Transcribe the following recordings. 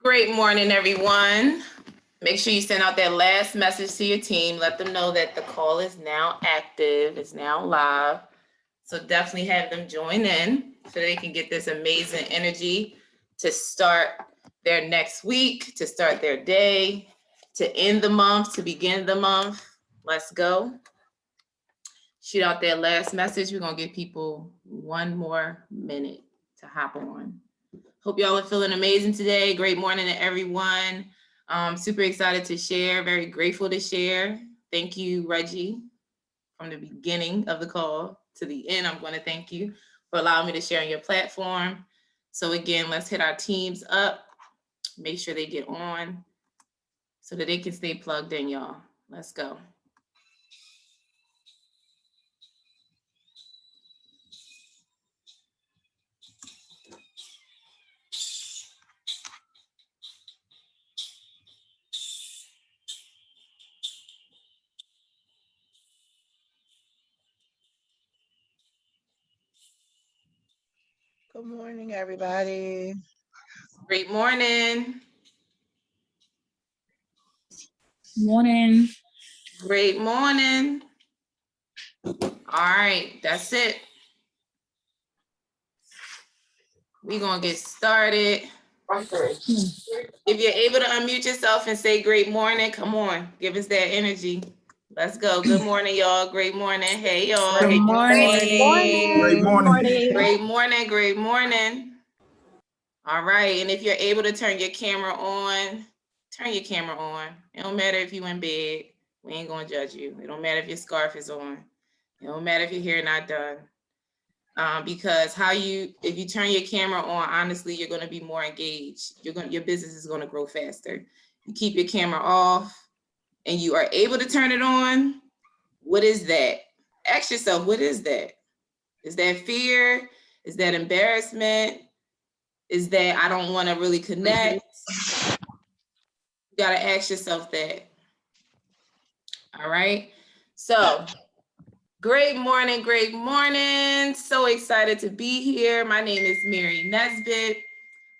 Great morning, everyone. Make sure you send out that last message to your team. Let them know that the call is now active, it's now live. So definitely have them join in so they can get this amazing energy to start their next week, to start their day, to end the month, to begin the month. Let's go. Shoot out that last message. We're going to give people one more minute to hop on. Hope y'all are feeling amazing today. Great morning to everyone. Super excited to share, very grateful to share. Thank you, Reggie, from the beginning of the call to the end. I'm going to thank you for allowing me to share on your platform. So again, let's hit our teams up. Make sure they get on so that they can stay plugged in, y'all. Let's go. Good morning, everybody. Great morning. Morning. Great morning. All right, that's it. We're going to get started. If you're able to unmute yourself and say great morning, come on, give us that energy. Let's go. Good morning, y'all. Great morning. Hey, y'all. Good morning. Great morning. Great morning. Great morning. All right. And if you're able to turn your camera on, turn your camera on. It don't matter if you in bed. We ain't going to judge you. It don't matter if your scarf is on. It don't matter if your hair not done. Because if you turn your camera on, honestly, you're going to be more engaged. Your business is going to grow faster. You keep your camera off and you are able to turn it on. What is that? Ask yourself, what is that? Is that fear? Is that embarrassment? Is that I don't want to really connect? You got to ask yourself that. All right. So great morning, great morning. So excited to be here. My name is Mary NESBITT.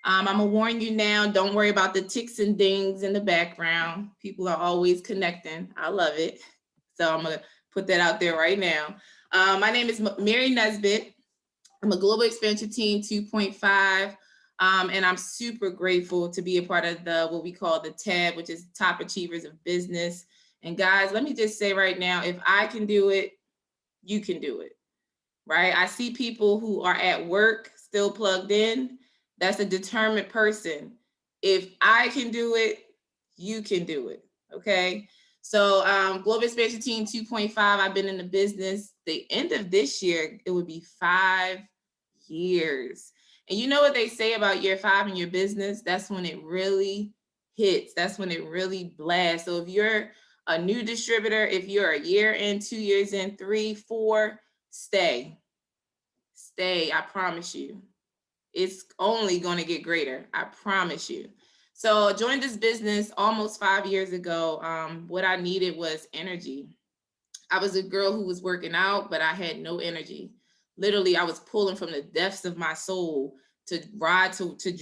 I'm gonna warn you now, don't worry about the ticks and dings in the background. People are always connecting. I love it. So I'm gonna put that out there right now. My name is Mary NESBITT. I'm a Global Expansion Team 2.5. And I'm super grateful to be a part of what we call the TAB, which is Top Achievers of Business. And guys, let me just say right now, if I can do it, you can do it, right? I see people who are at work still plugged in. That's a determined person. If I can do it, you can do it, okay? So Global Expansion Team 2.5, I've been in the business. The end of this year, it would be 5 years. And you know what they say about year 5 in your business? That's when it really hits. That's when it really blasts. So if you're a new distributor, if you're a year in, 2 years in, 3, 4, stay. I promise you. It's only going to get greater. I promise you. So I joined this business almost 5 years ago. What I needed was energy. I was a girl who was working out, but I had no energy. Literally, I was pulling from the depths of my soul to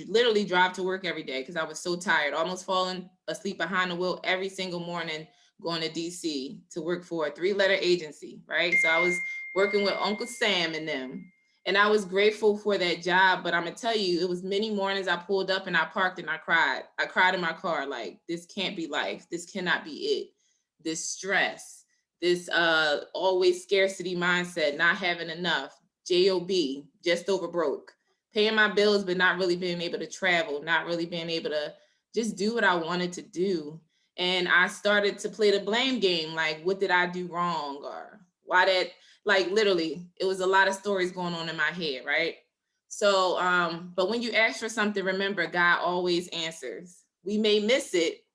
literally drive to work every day because I was so tired, almost falling asleep behind the wheel every single morning, going to DC to work for a 3-letter agency, right? So I was working with Uncle Sam and them. And I was grateful for that job, but I'm gonna tell you, it was many mornings I pulled up and I parked and I cried. I cried in my car, like, this can't be life. This cannot be it. This stress, this always scarcity mindset, not having enough, JOB, just over broke, paying my bills, but not really being able to travel, not really being able to just do what I wanted to do. And I started to play the blame game, like, what did I do wrong? Or why that, like, literally, it was a lot of stories going on in my head, right? So, but when you ask for something, remember, God always answers. We may miss it,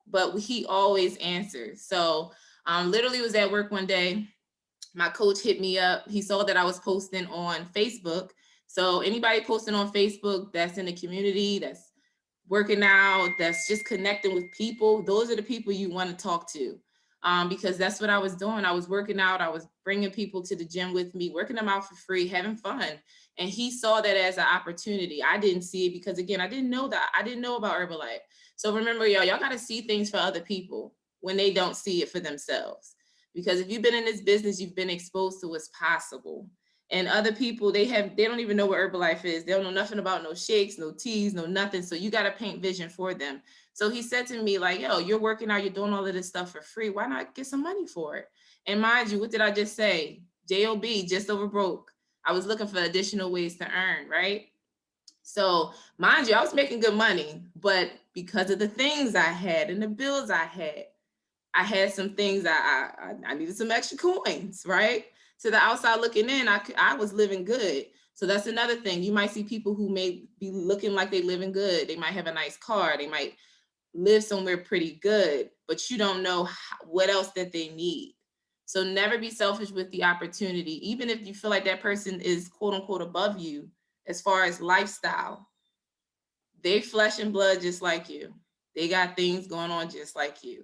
but he always answers. So literally was at work one day. My coach hit me up. He saw that I was posting on Facebook. So anybody posting on Facebook that's in the community, that's working out, that's just connecting with people, those are the people you want to talk to. because that's what I was doing. I was working out. I was bringing people to the gym with me, working them out for free, having fun. And he saw that as an opportunity. I didn't see it because, again, I didn't know that. I didn't know about Herbalife. So remember, y'all got to see things for other people when they don't see it for themselves. Because if you've been in this business, you've been exposed to what's possible. And other people, they don't even know what Herbalife is. They don't know nothing about no shakes, no teas, no nothing. So you got to paint vision for them. So he said to me, like, yo, you're working out, you're doing all of this stuff for free. Why not get some money for it? And mind you, what did I just say? JOB, just over broke. I was looking for additional ways to earn, right? So mind you, I was making good money, but because of the things I had and the bills I had some things I needed some extra coins, right? To the outside looking in, I was living good. So that's another thing. You might see people who may be looking like they living good. They might have a nice car. They might live somewhere pretty good, but you don't know what else that they need. So never be selfish with the opportunity. Even if you feel like that person is quote unquote above you as far as lifestyle, they flesh and blood just like you. They got things going on just like you.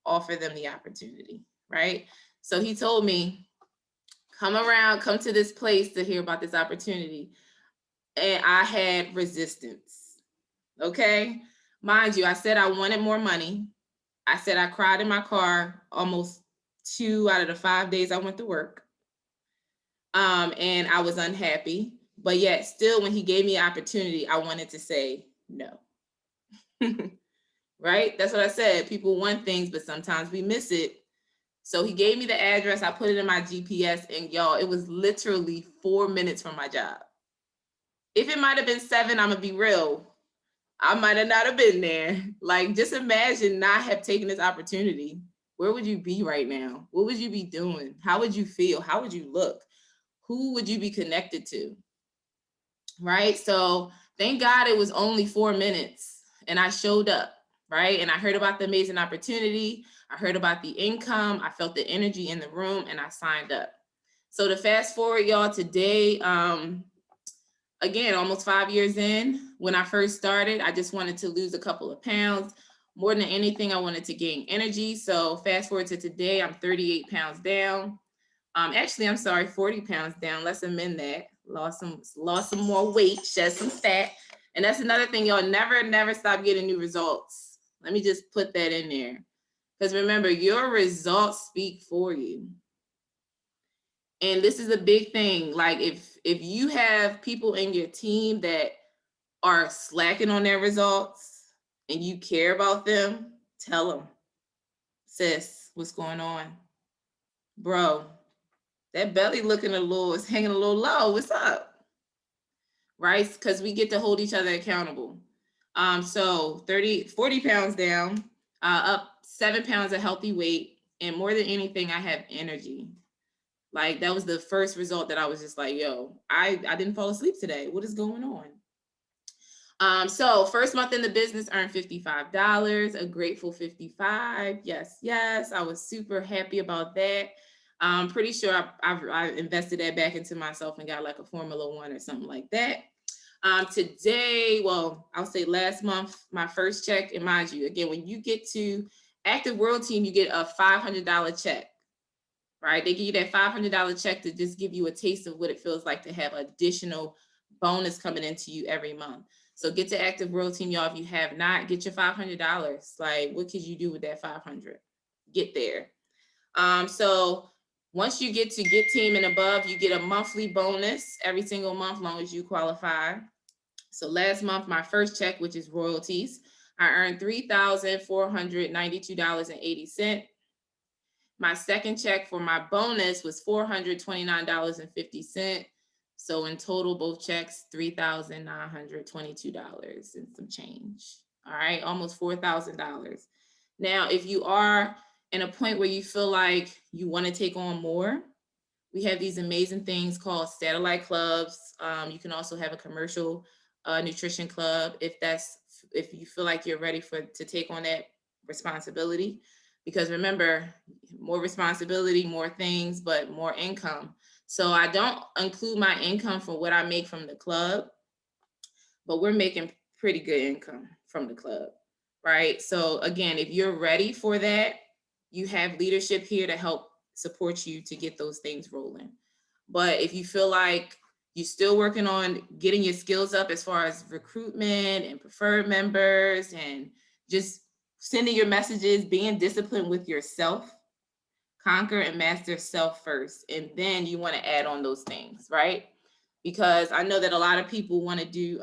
Offer them the opportunity, right? So he told me, come to this place to hear about this opportunity. And I had resistance, okay? Mind you, I said I wanted more money. I said I cried in my car almost 2 out of the 5 days I went to work. And I was unhappy, but yet still when he gave me an opportunity, I wanted to say no. Right? That's what I said. People want things, but sometimes we miss it. So he gave me the address. I put it in my GPS, and y'all, it was literally 4 minutes from my job. If it might have been 7, I'm gonna be real, I might have not have been there. Like, just imagine not have taken this opportunity. Where would you be right now? What would you be doing? How would you feel? How would you look? Who would you be connected to? Right? So thank God it was only 4 minutes and I showed up, right? And I heard about the amazing opportunity. I heard about the income. I felt the energy in the room and I signed up. So to fast forward, y'all, today, again, almost 5 years in, when I first started, I just wanted to lose a couple of pounds. More than anything, I wanted to gain energy. So fast forward to today, I'm 38 pounds down. Actually, I'm sorry, 40 pounds down. Let's amend that. Lost some more weight, shed some fat. And that's another thing, y'all, never stop getting new results. Let me just put that in there. Because remember, your results speak for you. And this is a big thing. Like if you have people in your team that are slacking on their results and you care about them, tell them, sis, what's going on? Bro, that belly is hanging a little low. What's up? Right? Because we get to hold each other accountable. So 40 pounds down, up 7 pounds of healthy weight. And more than anything, I have energy. Like that was the first result that I was just like, yo, I didn't fall asleep today. What is going on? So first month in the business, earned $55, a grateful 55. Yes. I was super happy about that. I'm pretty sure I invested that back into myself and got like a Formula One or something like that. Today, well, I'll say last month, my first check, and mind you, again, when you get to Active World Team, you get a $500 check. Right? They give you that $500 check to just give you a taste of what it feels like to have additional bonus coming into you every month. So get to Active World Team, y'all. If you have not, get your $500. Like, what could you do with that $500? Get there. So once you get to Get Team and above, you get a monthly bonus every single month, long as you qualify. So last month, my first check, which is royalties, I earned $3,492.80. My second check for my bonus was $429.50. So in total, both checks, $3,922 and some change. All right, almost $4,000. Now, if you are in a point where you feel like you want to take on more, we have these amazing things called satellite clubs. You can also have a commercial nutrition club if you feel like you're ready to take on that responsibility. Because remember, more responsibility, more things, but more income. So I don't include my income for what I make from the club, but we're making pretty good income from the club, right? So again, if you're ready for that, you have leadership here to help support you to get those things rolling. But if you feel like you're still working on getting your skills up as far as recruitment and preferred members and just sending your messages, being disciplined with yourself, conquer and master self first, and then you want to add on those things, right? Because I know that a lot of people want to do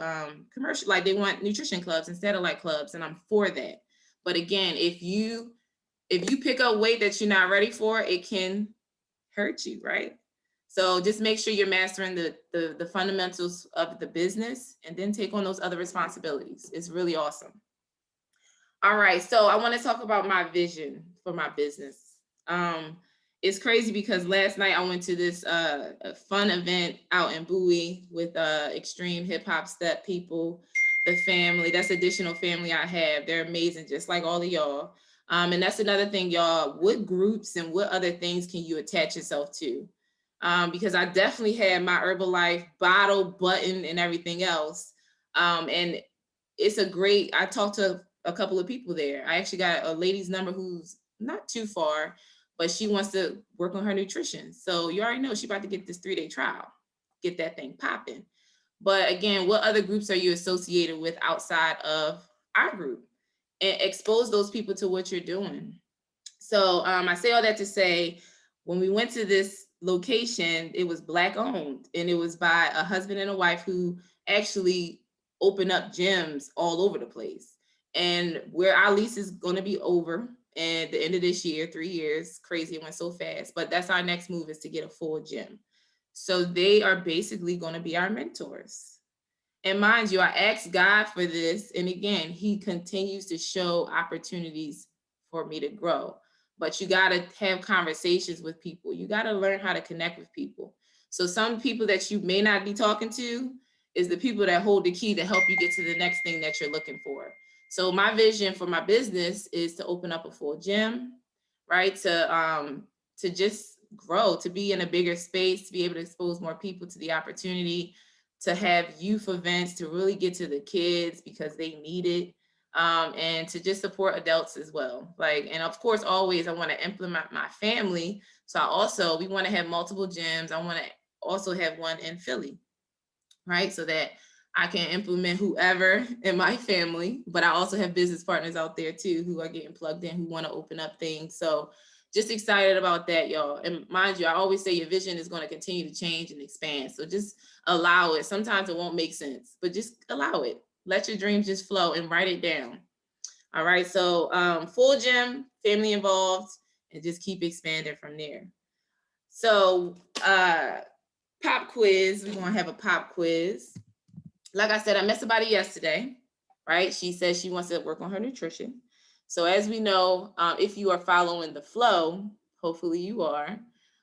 commercial, like they want nutrition clubs and satellite clubs, and I'm for that. But again, if you pick up weight that you're not ready for, it can hurt you, right? So just make sure you're mastering the fundamentals of the business and then take on those other responsibilities. It's really awesome. All right, so I want to talk about my vision for my business. It's crazy because last night I went to this a fun event out in Bowie with extreme hip hop step people, the family. That's additional family I have. They're amazing, just like all of y'all. And that's another thing, y'all. What groups and what other things can you attach yourself to? Because I definitely had my Herbalife bottle, button, and everything else. And it's a great, I talked to a couple of people there. I actually got a lady's number who's not too far, but she wants to work on her nutrition. So you already know she's about to get this 3-day trial, get that thing popping. But again, what other groups are you associated with outside of our group? And expose those people to what you're doing. So I say all that to say, when we went to this location, it was Black owned, and it was by a husband and a wife who actually opened up gyms all over the place. And where our lease is going to be over at the end of this year, 3 years, crazy, it went so fast. But that's our next move, is to get a full gym. So they are basically going to be our mentors. And mind you, I asked God for this. And again, he continues to show opportunities for me to grow. But you got to have conversations with people. You got to learn how to connect with people. So some people that you may not be talking to is the people that hold the key to help you get to the next thing that you're looking for. So my vision for my business is to open up a full gym, right? To just grow, to be in a bigger space, to be able to expose more people to the opportunity, to have youth events, to really get to the kids because they need it, and to just support adults as well. Like, and of course, always I want to implement my family. So we want to have multiple gyms. I want to also have one in Philly, right? So that I can implement whoever in my family, but I also have business partners out there too who are getting plugged in, who want to open up things. So just excited about that, y'all. And mind you, I always say your vision is going to continue to change and expand. So just allow it. Sometimes it won't make sense, but just allow it. Let your dreams just flow and write it down. All right. So full gym, family involved, and just keep expanding from there. So pop quiz. We're going to have a pop quiz. Like I said, I met somebody yesterday, right? She says she wants to work on her nutrition. So as we know, if you are following the flow, hopefully you are,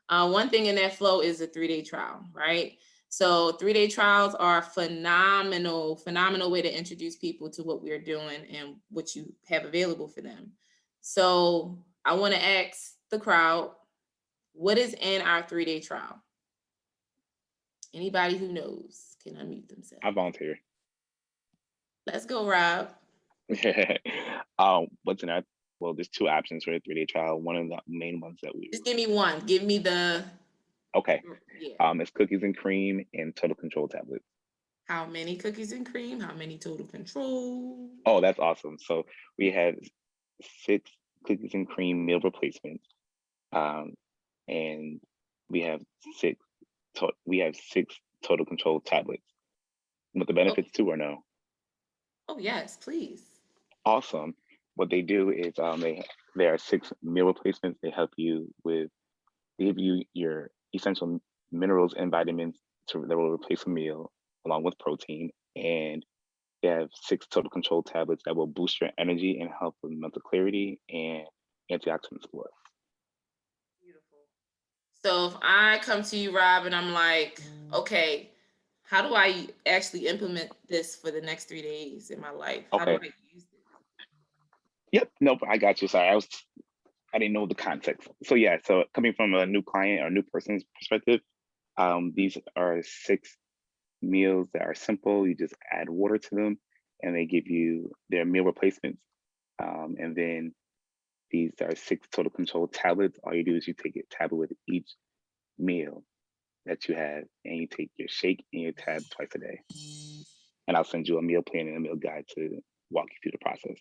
one thing in that flow is a 3-day trial, right? So 3-day trials are a phenomenal way to introduce people to what we're doing and what you have available for them. So I want to ask the crowd, what is in our 3-day trial? Anybody who knows can unmute themselves. I volunteer. Let's go, Rob. What's in that? Well, there's 2 options for a 3-day trial. One of the main ones that we just give me one. Give me the. Okay. Yeah. It's cookies and cream and total control tablets. How many cookies and cream? How many total control? Oh, that's awesome. So we have 6 cookies and cream meal replacements, and we have 6 total control tablets. With the benefits too, or no? Oh yes, please. Awesome. What they do is there are 6 meal replacements. They help you with, they give you your essential minerals and vitamins that will replace a meal along with protein. And they have 6 total control tablets that will boost your energy and help with mental clarity and antioxidant score. Beautiful. So if I come to you, Rob, and I'm like, okay, how do I actually implement this for the next 3 days in my life? How do I use this? Yep, nope, I got you. Sorry, I didn't know the context. So yeah, so coming from a new client or new person's perspective, these are 6 meals that are simple. You just add water to them and they give you their meal replacements. And then These are 6 total control tablets. All you do is you take a tablet with each meal that you have, and you take your shake and your tab twice a day. And I'll send you a meal plan and a meal guide to walk you through the process.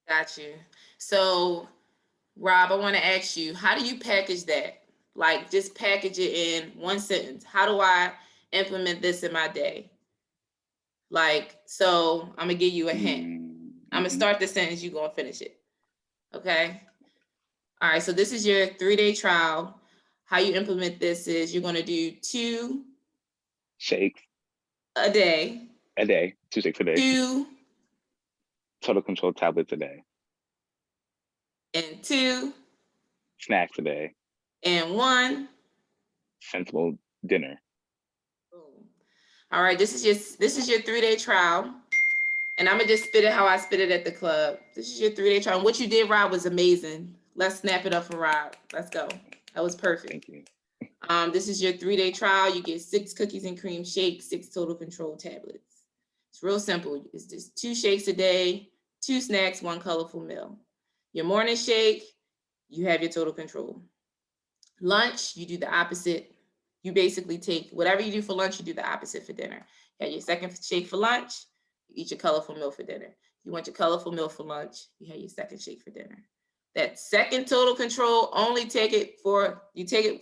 Got you. So, Rob, I want to ask you, how do you package that? Like, just package it in one sentence. How do I implement this in my day? Like, so I'm gonna give you a hint. I'm gonna start the sentence, you're gonna finish it. Okay. All right, so this is your 3-day trial. How you implement this is you're gonna do 2 shakes a day. 2 shakes a day. 2 total control tablets a day. And 2 snacks a day. And 1 sensible dinner. Boom. All right, this is your 3-day trial. And I'm gonna just spit it how I spit it at the club. This is your 3-day trial. And what you did, Rob, was amazing. Let's snap it up for Rob. Let's go. That was perfect. Thank you. This is your 3-day trial. You get 6 cookies and cream shakes, 6 total control tablets. It's real simple. It's just 2 shakes a day, 2 snacks, 1 colorful meal. Your morning shake, you have your total control. Lunch, you do the opposite. You basically take whatever you do for lunch, you do the opposite for dinner. You have your second shake for lunch, you eat your colorful meal for dinner. You want your colorful meal for lunch, you have your second shake for dinner. That second total control, only take it for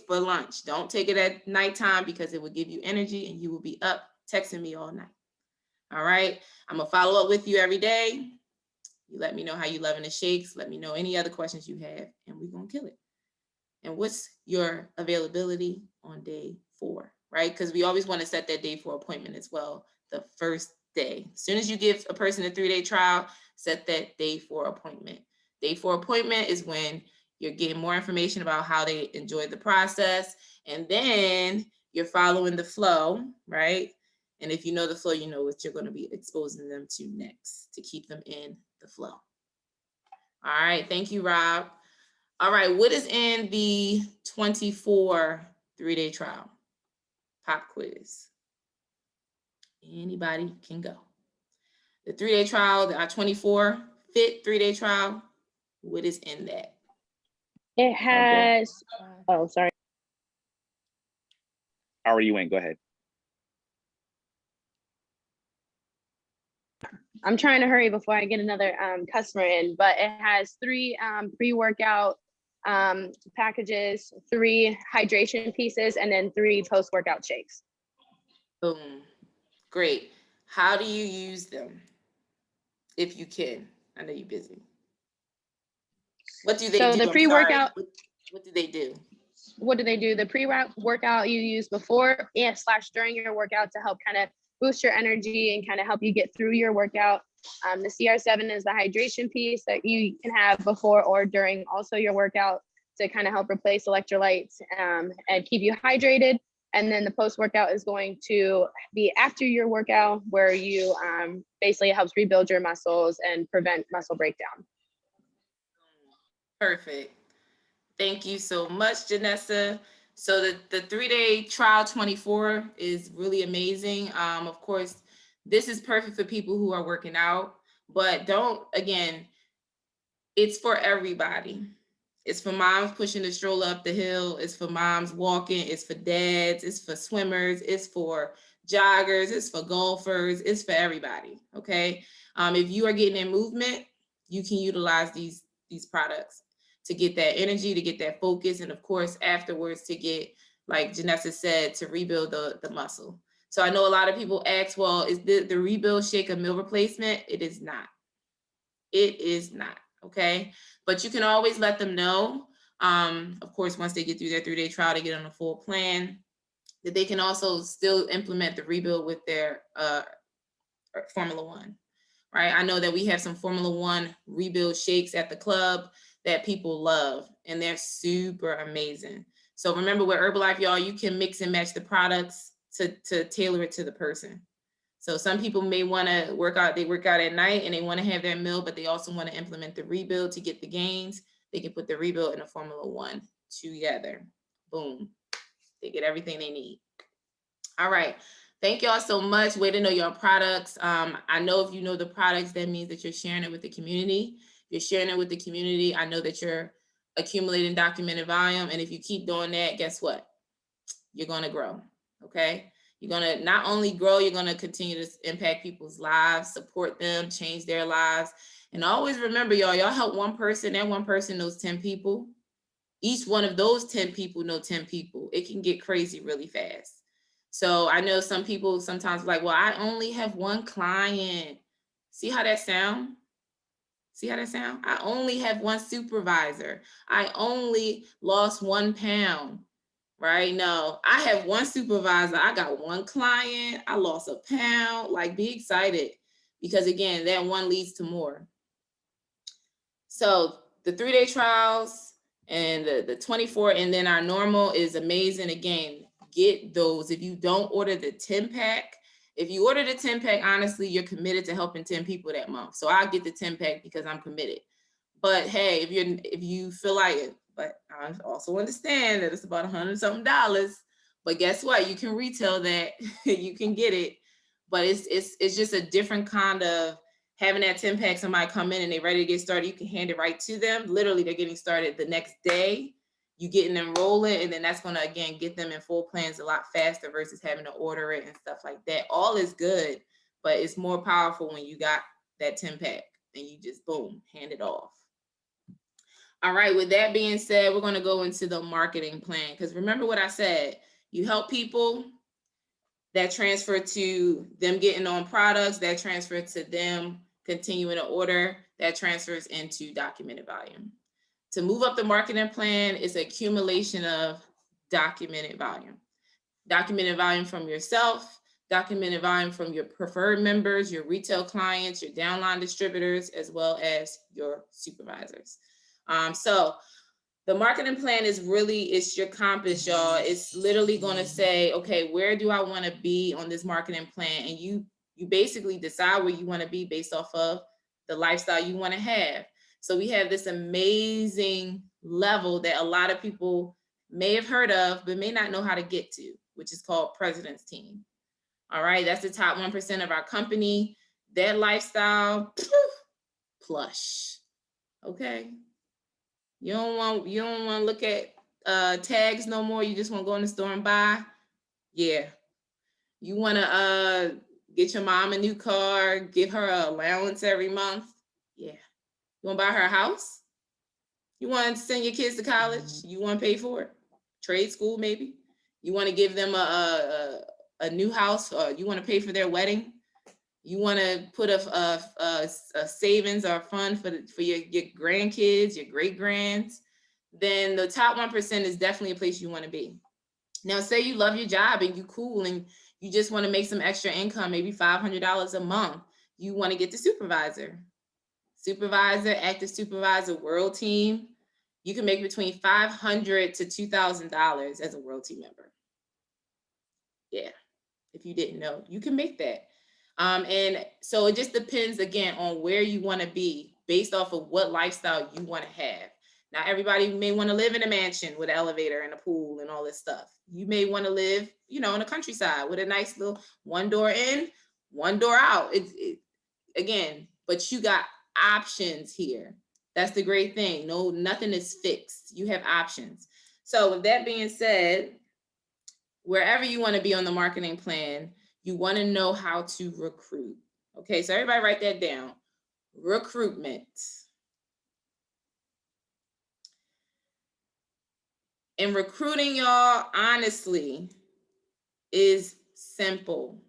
lunch. Don't take it at nighttime because it will give you energy and you will be up texting me all night. All right, I'm gonna follow up with you every day. You let me know how you loving the shakes. Let me know any other questions you have and we're gonna kill it. And what's your availability on day 4, right? Because we always want to set that day 4 appointment as well, the first day. As soon as you give a person a 3-day trial, set that day 4 appointment. Day 4 appointment is when you're getting more information about how they enjoyed the process. And then you're following the flow, right? And if you know the flow, you know what you're going to be exposing them to next to keep them in the flow. All right. Thank you, Rob. All right, what is in the 24 3-day trial? Pop quiz. Anybody can go. The 3-day trial, our 24 fit 3-day trial, what is in that? It has, oh, sorry. Ari, you went, go ahead. I'm trying to hurry before I get another customer in, but it has 3 pre-workout packages, 3 hydration pieces, and then 3 post-workout shakes. Boom. Great. How do you use them? If you can. I know you're busy. What do they do? The pre-workout. What do they do? What do they do? The pre-workout you use before and / during your workout to help kind of boost your energy and kind of help you get through your workout. The CR7 is the hydration piece that you can have before or during also your workout to kind of help replace electrolytes and keep you hydrated. And then the post-workout is going to be after your workout where you basically helps rebuild your muscles and prevent muscle breakdown. Perfect. Thank you so much, Janessa. So the 3-day trial 24 is really amazing. Of course, this is perfect for people who are working out, but it's for everybody. It's for moms pushing the stroller up the hill. It's for moms walking. It's for dads. It's for swimmers. It's for joggers. It's for golfers. It's for everybody, okay? If you are getting in movement, you can utilize these products to get that energy, to get that focus, and of course, afterwards to get, like Janessa said, to rebuild the muscle. So I know a lot of people ask, well, is the rebuild shake a meal replacement? It is not. It is not, okay? But you can always let them know, of course, once they get through their 3-day trial to get on a full plan, that they can also still implement the rebuild with their Formula One, right? I know that we have some Formula One rebuild shakes at the club that people love, and they're super amazing. So remember, with Herbalife, y'all, you can mix and match the products to tailor it to the person. So some people may want to work out at night and they want to have their meal, but they also want to implement the rebuild to get the gains. They can put the rebuild and the Formula One together. Boom. They get everything they need. All right. Thank y'all so much. Way to know your products. I know if you know the products, that means that you're sharing it with the community. You're sharing it with the community. I know that you're accumulating documented volume. And if you keep doing that, guess what? You're going to grow. Okay. You're going to not only grow, you're going to continue to impact people's lives, support them, change their lives. And always remember, y'all help one person, that one person knows 10 people. Each one of those 10 people know 10 people. It can get crazy really fast. So I know some people sometimes like, well, I only have one client. See how that sound? See how that sound? I only have one supervisor. I only lost 1 pound, right? No, I have one supervisor. I got one client. I lost a pound. Like, be excited, because again, that one leads to more. So the 3-day trials and the 24, and then our normal is amazing. Again, get those. If you don't order the 10-pack, if you order the 10-pack, honestly, you're committed to helping 10 people that month. So I'll get the 10-pack because I'm committed. But hey, if you feel like it, but I also understand that it's about $100-something. But guess what? You can retail that. You can get it. But it's just a different kind of having that 10-pack. Somebody come in and they're ready to get started. You can hand it right to them. Literally, they're getting started the next day. You getting them rolling, and then that's going to, again, get them in full plans a lot faster versus having to order it and stuff like that. All is good, but it's more powerful when you got that 10-pack and you just, boom, hand it off. All right, with that being said, we're going to go into the marketing plan, because remember what I said, you help people, that transfer to them getting on products, that transfer to them continuing to order, that transfers into documented volume. To move up the marketing plan is accumulation of documented volume. Documented volume from yourself, documented volume from your preferred members, your retail clients, your downline distributors, as well as your supervisors. So the marketing plan is really, it's your compass, y'all. It's literally going to say, okay, where do I want to be on this marketing plan? And you basically decide where you want to be based off of the lifestyle you want to have. So we have this amazing level that a lot of people may have heard of, but may not know how to get to, which is called President's Team. All right, that's the top 1% of our company. That lifestyle, plush. Okay. You don't want to look at tags no more. You just want to go in the store and buy. Yeah. You want to get your mom a new car, give her an allowance every month. Yeah. You want to buy her a house? You want to send your kids to college? You want to pay for it? Trade school, maybe? You want to give them a new house, or you want to pay for their wedding? You want to put a savings or fund for your grandkids, your great grands? Then the top 1% is definitely a place you want to be. Now, say you love your job and you cool and you just want to make some extra income, maybe $500 a month. You want to get the supervisor, active supervisor, world team. You can make between $500 to $2,000 as a world team member. Yeah, if you didn't know, you can make that. And so it just depends, again, on where you want to be based off of what lifestyle you want to have. Now, everybody may want to live in a mansion with an elevator and a pool and all this stuff. You may want to live, in the countryside with a nice little one door in, one door out. Again, but you got options here. That's the great thing. No, nothing is fixed. You have options. So with that being said, wherever you want to be on the marketing plan, you want to know how to recruit. Okay, so everybody write that down. Recruitment. And recruiting, y'all, honestly, is simple.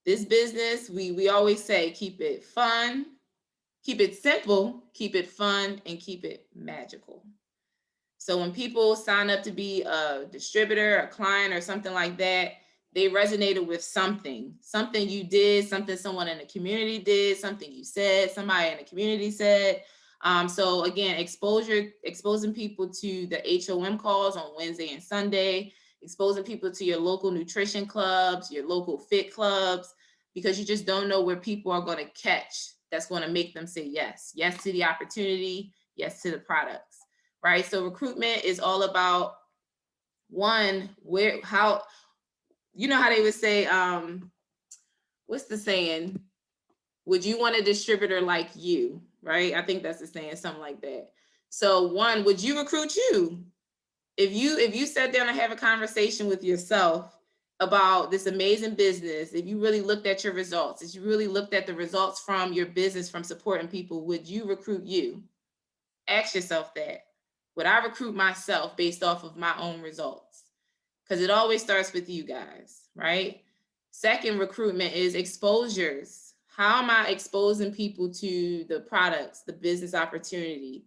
This business, we always say, keep it fun, keep it simple, keep it fun, and keep it magical. So when people sign up to be a distributor, a client, or something like that, they resonated with something you did, something someone in the community did, something you said, somebody in the community said. So again, exposing people to the HOM calls on Wednesday and Sunday, exposing people to your local nutrition clubs, your local fit clubs, because you just don't know where people are going to catch. That's going to make them say yes to the opportunity, yes to the products, right? So recruitment is all about, one, how they would say, what's the saying? Would you want a distributor like you, right? I think that's the saying, something like that. So one, would you recruit you? If you sat down and have a conversation with yourself about this amazing business, if you really looked at your results, if you really looked at the results from your business from supporting people, would you recruit you? Ask yourself that. Would I recruit myself based off of my own results? Because it always starts with you guys, right? Second recruitment is exposures. How am I exposing people to the products, the business opportunity,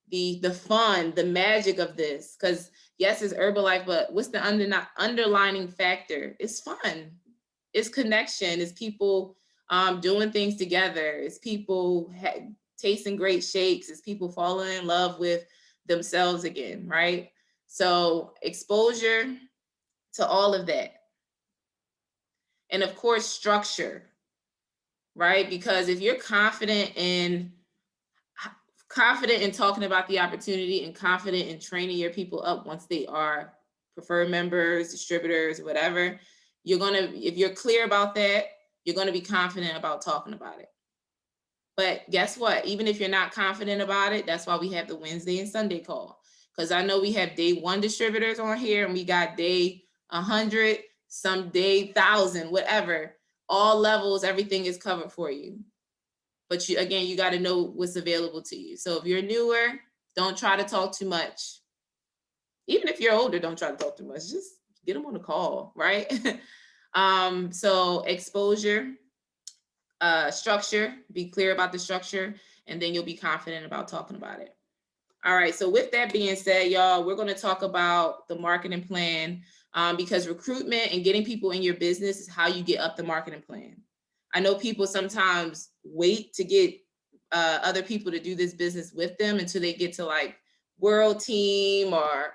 the fun, the magic of this? Because yes, it's Herbalife, but what's the underlining factor? It's fun. It's connection. It's people doing things together. It's people tasting great shakes. It's people falling in love with themselves again, right? So exposure to all of that. And of course, structure, right? Because if you're confident in talking about the opportunity and confident in training your people up once they are preferred members, distributors, whatever, if you're clear about that, you're gonna be confident about talking about it. But guess what? Even if you're not confident about it, that's why we have the Wednesday and Sunday call. Because I know we have day 1 distributors on here and we got day 100, some day 1,000, whatever. All levels, everything is covered for you. But you got to know what's available to you. So if you're newer, don't try to talk too much. Even if you're older, don't try to talk too much. Just get them on the call, right? So exposure, structure, be clear about the structure, and then you'll be confident about talking about it. All right, so with that being said, y'all, we're going to talk about the marketing plan because recruitment and getting people in your business is how you get up the marketing plan. I know people sometimes wait to get other people to do this business with them until they get to like world team or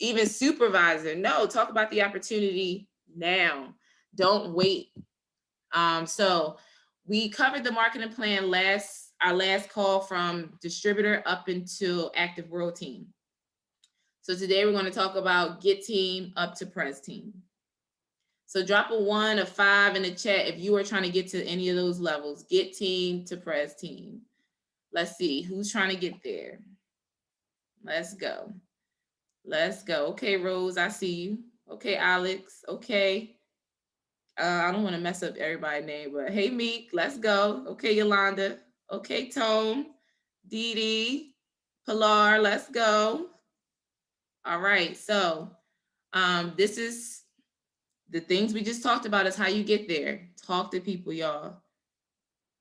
even supervisor. No, talk about the opportunity now. Don't wait. So we covered the marketing plan our last call from distributor up until active world team. So today we're going to talk about get team up to pres team. So drop a 1, a 5 in the chat if you are trying to get to any of those levels. Get team to pres team. Let's see who's trying to get there. Let's go. Let's go. Okay, Rose, I see you. Okay, Alex. Okay. I don't want to mess up everybody's name, but hey, Meek, let's go. Okay, Yolanda. Okay, Tone. Dee Dee. Pilar, let's go. All right, so this is the things we just talked about is how you get there. Talk to people, y'all.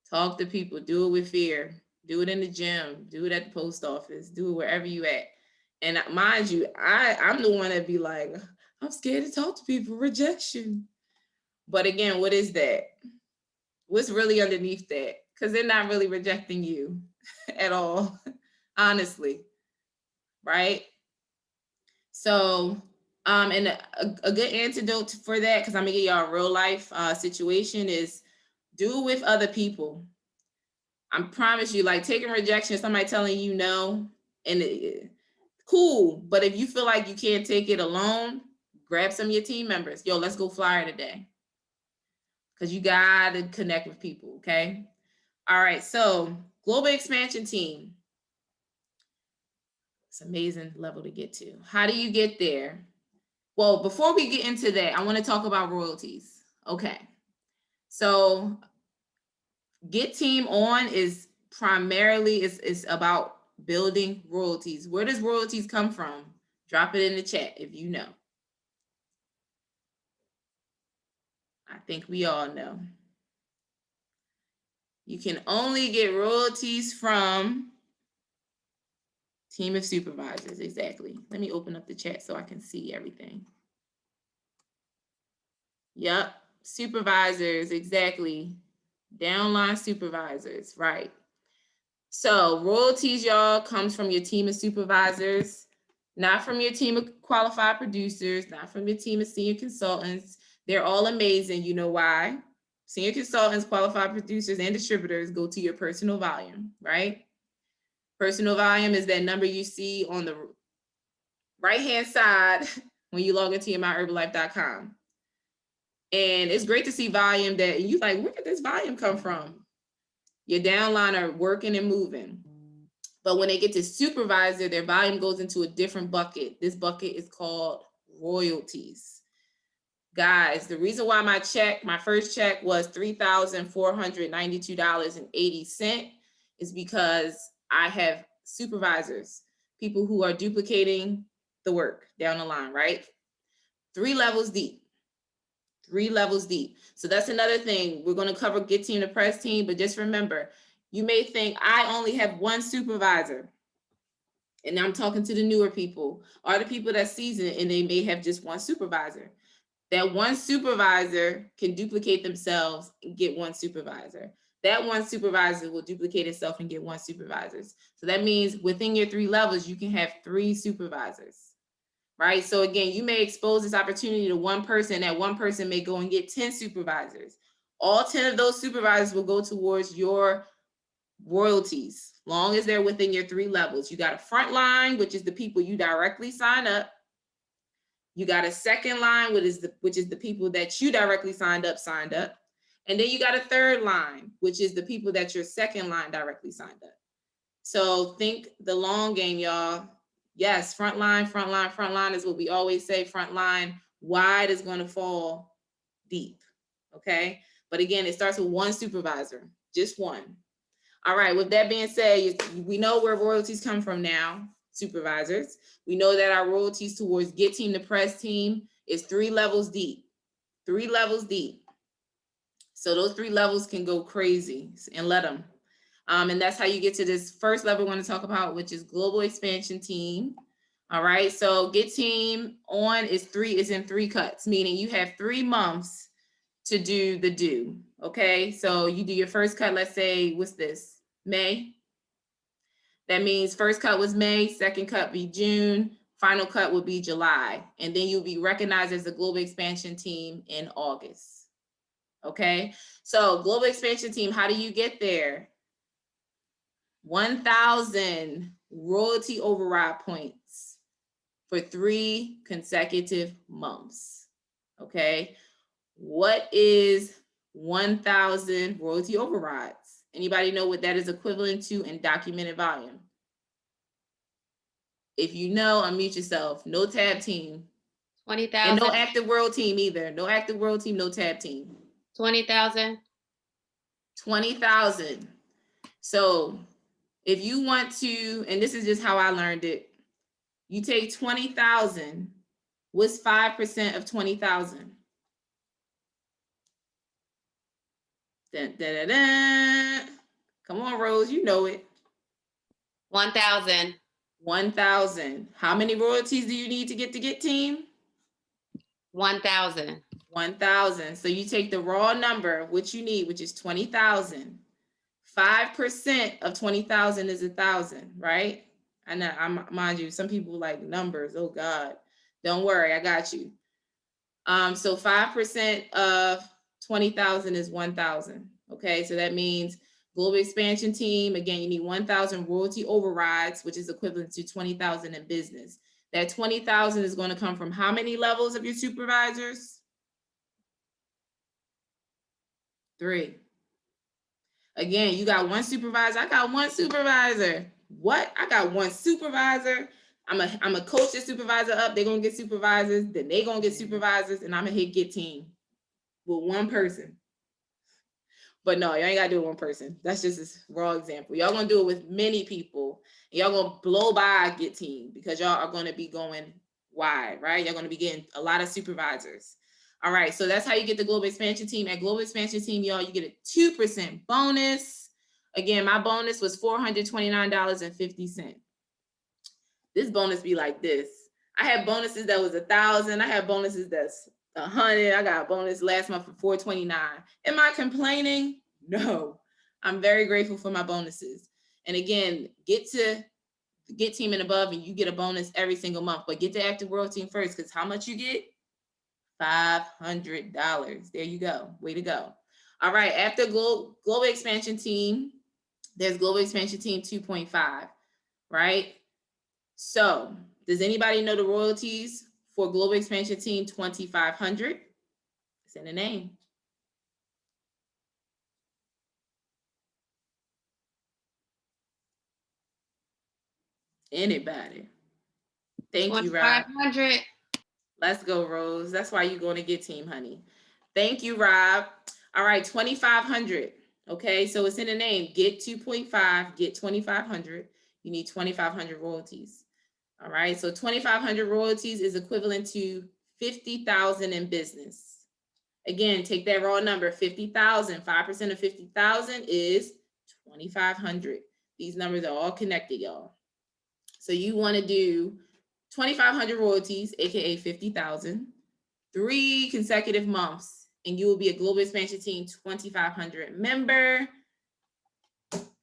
Talk to people. Do it with fear. Do it in the gym. Do it at the post office. Do it wherever you at. And mind you, I'm the one that be like, I'm scared to talk to people. Rejection. But again, what is that? What's really underneath that? Because they're not really rejecting you at all, honestly, right? So, and a good antidote for that, because I'm gonna give y'all a real life situation, is do it with other people. I promise you, like taking rejection, somebody telling you no, and cool. But if you feel like you can't take it alone, grab some of your team members. Yo, let's go flyer today. Because you got to connect with people, okay? All right, so global expansion team. It's an amazing level to get to. How do you get there? Well, before we get into that, I want to talk about royalties. Okay, so get team on is primarily is about building royalties. Where does royalties come from? Drop it in the chat if you know. I think we all know. You can only get royalties from team of supervisors, exactly. Let me open up the chat so I can see everything. Yep, supervisors, exactly. Downline supervisors, right. So royalties, y'all, comes from your team of supervisors, not from your team of qualified producers, not from your team of senior consultants. They're all amazing. You know why? Senior consultants, qualified producers, and distributors go to your personal volume, right? Personal volume is that number you see on the right-hand side when you log into your myherbalife.com. And it's great to see volume that you like, where did this volume come from? Your downline are working and moving. But when they get to supervisor, their volume goes into a different bucket. This bucket is called royalties. Guys, the reason why my first check was $3,492.80 is because I have supervisors, people who are duplicating the work down the line, right? 3 levels deep. 3 levels deep. So that's another thing. We're going to cover Get Team to Press Team, but just remember, you may think I only have one supervisor. And I'm talking to the newer people, or the people that seasoned and they may have just one supervisor. That one supervisor can duplicate themselves and get one supervisor. That one supervisor will duplicate itself and get one supervisor. So that means within your 3 levels, you can have 3 supervisors, right? So again, you may expose this opportunity to one person. That one person may go and get 10 supervisors. All 10 of those supervisors will go towards your royalties, long as they're within your 3 levels. You got a front line, which is the people you directly sign up. You got a second line, which is the people that you directly signed up. And then you got a third line, which is the people that your second line directly signed up. So think the long game, y'all. Yes, front line is what we always say. Front line wide is going to fall deep. Okay. But again, it starts with one supervisor, just one. All right, with that being said, we know where royalties come from now, supervisors. We know that our royalties towards Get Team to Press Team is 3 levels deep. 3 levels deep. So those 3 levels can go crazy, and let them. And that's how you get to this first level we want to talk about, which is Global Expansion Team. All right, so Get Team on is in 3 cuts, meaning you have 3 months to do the due. Okay, so you do your first cut, let's say, what's this? May. That means first cut was May, second cut be June, final cut will be July. And then you'll be recognized as the Global Expansion Team in August. Okay, so Global Expansion Team, how do you get there? 1,000 royalty override points for 3 consecutive months. Okay, what is 1,000 royalty overrides? Anybody know what that is equivalent to in documented volume? If you know, unmute yourself. No tab team. 20,000. And no active world team either. No active world team, no tab team. 20,000. 20,000. So if you want to, and this is just how I learned it, you take 20,000. What's 5% of 20,000? Dun, dun, dun, dun. Come on, Rose, you know it. 1,000. 1,000. How many royalties do you need to get team? 1,000. 1,000. So you take the raw number of what you need, which is 20,000. 5% of 20,000 is 1,000, right? I know, mind you, some people like numbers. Oh God, don't worry, I got you. So 5% of 20,000 is 1,000. Okay, so that means Global Expansion Team, again, you need 1,000 royalty overrides, which is equivalent to 20,000 in business. That 20,000 is going to come from how many levels of your supervisors? 3. Again, you got 1 supervisor. I got 1 supervisor. What? I got 1 supervisor. I'm a coach this supervisor up. They're going to get supervisors. Then they're going to get supervisors. And I'm going to hit Get Team with 1 person. But no, you ain't got to do it with 1 person. That's just a raw example. Y'all going to do it with many people. Y'all going to blow by Get Team because y'all are going to be going wide, right? You're going to be getting a lot of supervisors. All right, so that's how you get the Global Expansion Team. At Global Expansion Team, y'all, you get a 2% bonus. Again, my bonus was $429.50. This bonus be like this. I had bonuses that was 1,000. I had bonuses that's 100. I got a bonus last month for $429. Am I complaining? No. I'm very grateful for my bonuses. And again, get Team and above, and you get a bonus every single month. But get the Active World Team first, because how much you get? $500. There you go. Way to go. All right. After Global Expansion Team, there's Global Expansion Team 2.5, right? So does anybody know the royalties for Global Expansion Team 2,500? It's in the name. Anybody? Thank you, Rob. 2,500. Let's go, Rose. That's why you're going to get Team Honey. Thank you, Rob. All right, 2,500. Okay, so it's in the name. Get 2.5, get 2,500. You need 2,500 royalties. All right, so 2,500 royalties is equivalent to 50,000 in business. Again, take that raw number, 50,000. 5% of 50,000 is 2,500. These numbers are all connected, y'all. So you want to do 2,500 royalties, aka 50,000, 3 consecutive months, and you will be a Global Expansion Team 2,500 member.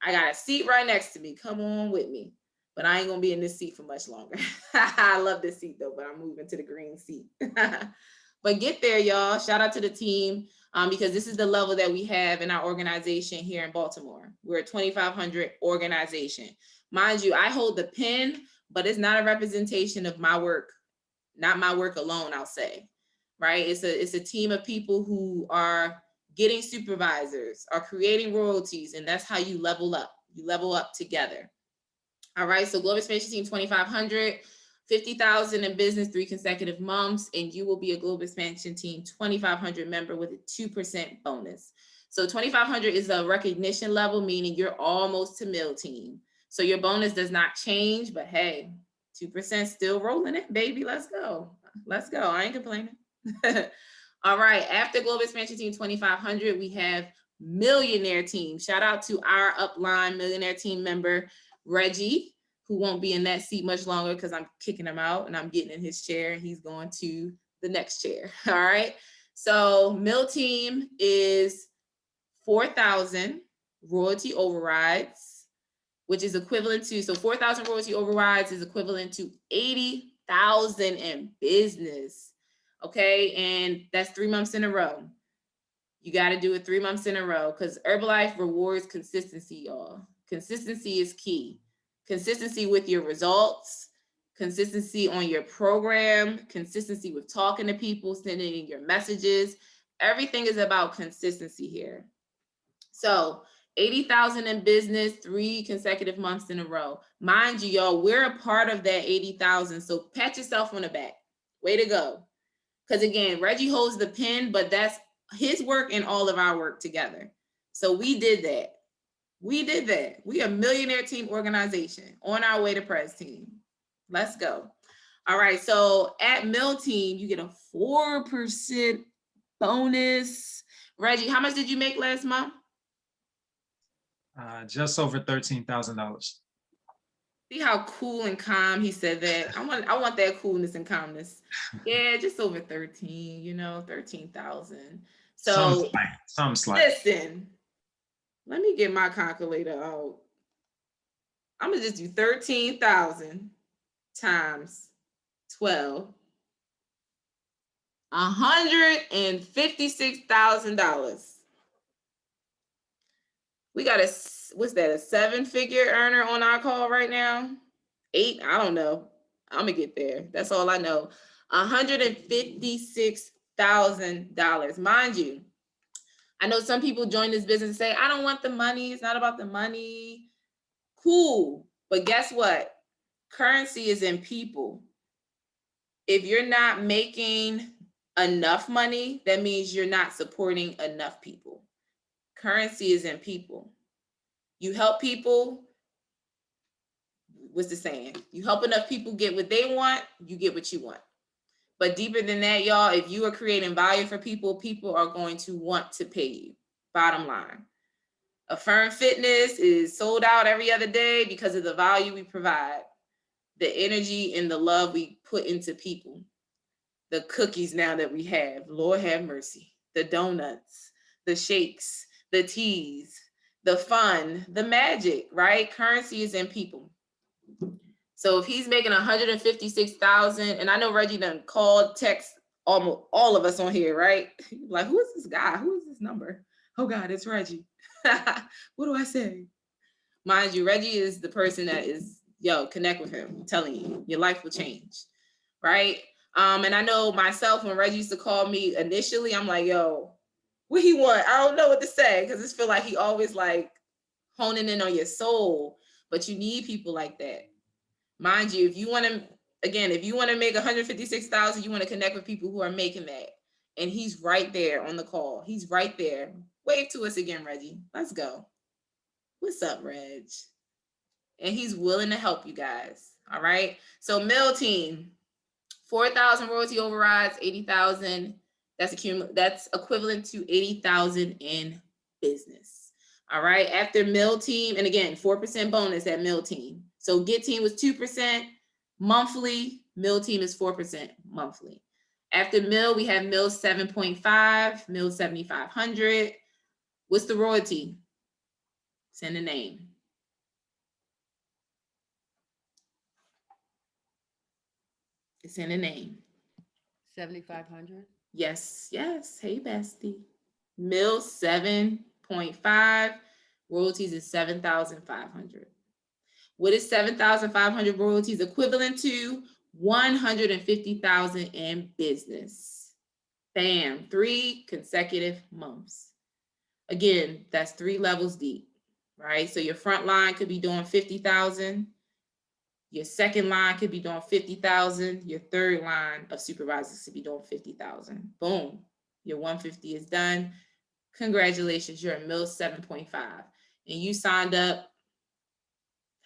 I got a seat right next to me. Come on with me. But I ain't gonna be in this seat for much longer. I love this seat though, but I'm moving to the green seat. But get there, y'all. Shout out to the team because this is the level that we have in our organization here in Baltimore. We're a 2,500 organization. Mind you, I hold the pen, but it's not a representation of my work, not my work alone, I'll say, right? It's a team of people who are getting supervisors, are creating royalties, and that's how you level up. You level up together. All right, so Global Expansion Team 2,500, 50,000 in business, 3 consecutive months, and you will be a Global Expansion Team 2,500 member with a 2% bonus. So 2,500 is a recognition level, meaning you're almost to mill team. So your bonus does not change, but hey, 2% still rolling it, baby. Let's go. Let's go. I ain't complaining. All right, after Global Expansion Team 2,500, we have Millionaire Team. Shout out to our upline Millionaire Team member, Reggie, who won't be in that seat much longer because I'm kicking him out and I'm getting in his chair and he's going to the next chair. All right. So Mill Team is 4,000 royalty overrides, which is equivalent to, so 4,000 royalty overrides is equivalent to 80,000 in business. Okay. And that's 3 months in a row. You got to do it 3 months in a row because Herbalife rewards consistency, y'all. Consistency is key. Consistency with your results, consistency on your program, consistency with talking to people, sending in your messages. Everything is about consistency here. So 80,000 in business, 3 consecutive months in a row. Mind you, y'all, we're a part of that 80,000. So pat yourself on the back. Way to go. Because again, Reggie holds the pen, but that's his work and all of our work together. So we did that. We did that. We a Millionaire Team organization on our way to Prez Team. Let's go. All right. So at Mill Team, you get a 4% bonus. Reggie, how much did you make last month? Just over $13,000. See how cool and calm he said that. I want that coolness and calmness. Yeah, just over 13, 13,000. So Some slight. Listen, let me get my calculator out. I'm gonna just do 13,000 times 12. $156,000. We got a 7-figure earner on our call right now? 8, I don't know. I'm gonna get there. That's all I know. $156,000. Mind you, I know some people join this business and say, I don't want the money. It's not about the money. Cool. But guess what? Currency is in people. If you're not making enough money, that means you're not supporting enough people. Currency is in people. You help people. What's the saying? You help enough people get what they want, you get what you want. But deeper than that, y'all, if you are creating value for people, people are going to want to pay you. Bottom line. Affirm Fitness is sold out every other day because of the value we provide, the energy and the love we put into people. The cookies now that we have, Lord have mercy, the donuts, the shakes, the teas, the fun, the magic, right? Currency is in people. So if he's making 156,000, and I know Reggie done called, text almost all of us on here, right? Like, who is this guy? Who is this number? Oh God, it's Reggie. What do I say? Mind you, Reggie is the person that is, connect with him. I'm telling you, your life will change, right? And I know myself, when Reggie used to call me initially, I'm like, yo, what he want? I don't know what to say, because it feel like he always like honing in on your soul, but you need people like that. Mind you, if you want to, again, if you want to make 156,000, you want to connect with people who are making that. And he's right there on the call. He's right there. Wave to us again, Reggie. Let's go. What's up, Reg? And he's willing to help you guys. All right. So mill team, 4,000 royalty overrides, 80,000. That's equivalent to 80,000 in business. All right. After mill team, and again, 4% bonus at mill team. So get team was 2% monthly. Mill team is 4% monthly. After mill, we have mill 7.5, mill 7,500. What's the royalty? Send a name. It's in a name. 7,500. Yes, yes. Hey, bestie. Mill 7.5. Royalties is 7,500. What is 7,500 royalties equivalent to? 150,000 in business. Bam, 3 consecutive months. Again, that's 3 levels deep, right? So your front line could be doing 50,000. Your second line could be doing 50,000. Your third line of supervisors could be doing 50,000. Boom, your 150 is done. Congratulations, you're a mill 7.5. And you signed up,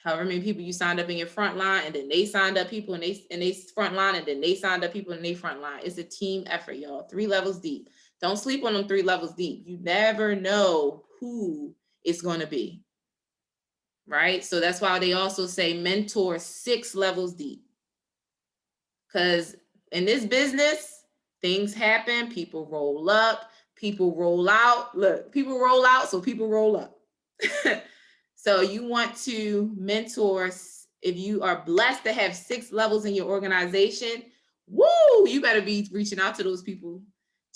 however many people you signed up in your front line, and then they signed up people in they front line, and then they signed up people in their front line. It's a team effort, y'all. 3 levels deep. Don't sleep on them 3 levels deep. You never know who it's going to be. Right? So that's why they also say mentor 6 levels deep. Because in this business, things happen, people roll up, people roll out. Look, people roll out, so people roll up. So you want to mentor, if you are blessed to have 6 levels in your organization, woo, you better be reaching out to those people.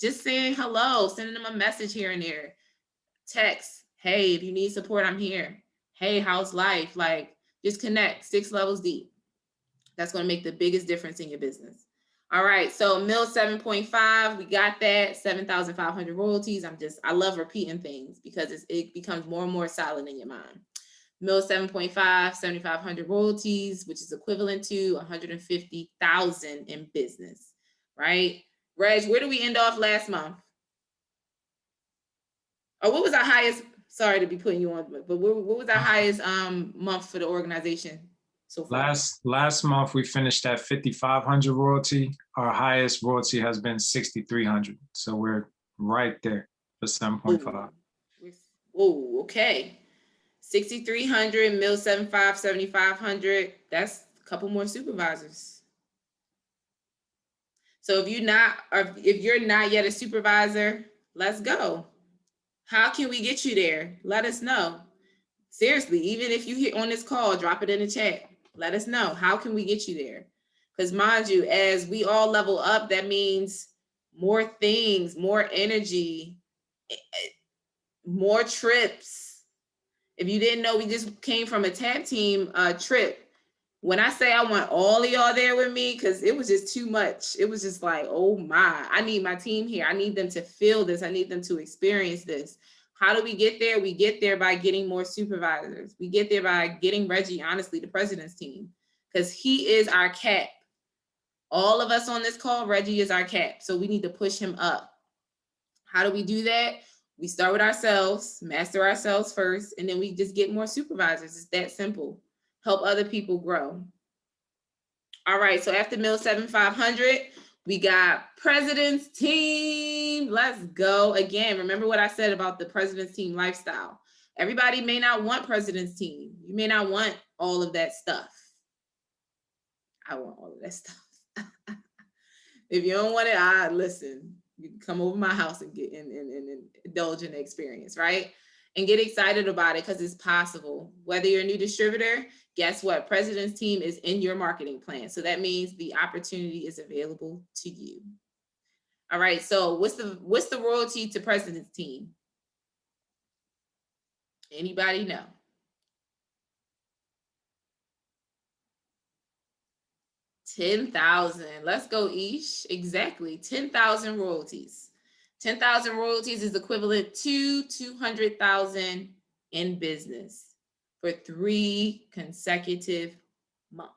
Just saying hello, sending them a message here and there. Text, hey, if you need support, I'm here. Hey, how's life? Like, just connect 6 levels deep. That's going to make the biggest difference in your business. All right, so mill 7.5, we got that, 7,500 royalties. I love repeating things because it becomes more and more solid in your mind. Mill 7.5, 7,500 royalties, which is equivalent to 150,000 in business, right? Reg, where did we end off last month? Or what was our highest? Sorry to be putting you on, but what was our highest month for the organization so far? Last month we finished at 5,500 royalty. Our highest royalty has been 6,300. So we're right there for 7.5. Oh, okay. 6,300, mill 7.5, 7,500. That's a couple more supervisors. So if you're not yet a supervisor, let's go. How can we get you there? Let us know. Seriously, even if you hit on this call, drop it in the chat. Let us know. How can we get you there? Because mind you, as we all level up, that means more things, more energy, more trips. If you didn't know, we just came from a tag team trip. When I say I want all of y'all there with me, because it was just too much. It was just like, oh my, I need my team here. I need them to feel this. I need them to experience this. How do we get there? We get there by getting more supervisors. We get there by getting Reggie, honestly, the president's team, because he is our cap. All of us on this call, Reggie is our cap. So we need to push him up. How do we do that? We start with ourselves, master ourselves first, and then we just get more supervisors. It's that simple. Help other people grow. All right, so after mill 7,500, we got president's team. Let's go. Again, remember what I said about the president's team lifestyle. Everybody may not want president's team. You may not want all of that stuff. I want all of that stuff. If you don't want it, listen, you can come over my house and get and indulge in the experience, right? And get excited about it because it's possible. Whether you're a new distributor, guess what? President's team is in your marketing plan. So that means the opportunity is available to you. All right, so what's the royalty to president's team? Anybody know? $10,000. Let's go, Ish. Exactly, 10,000 royalties. 10,000 royalties is equivalent to 200,000 in business for 3 consecutive months.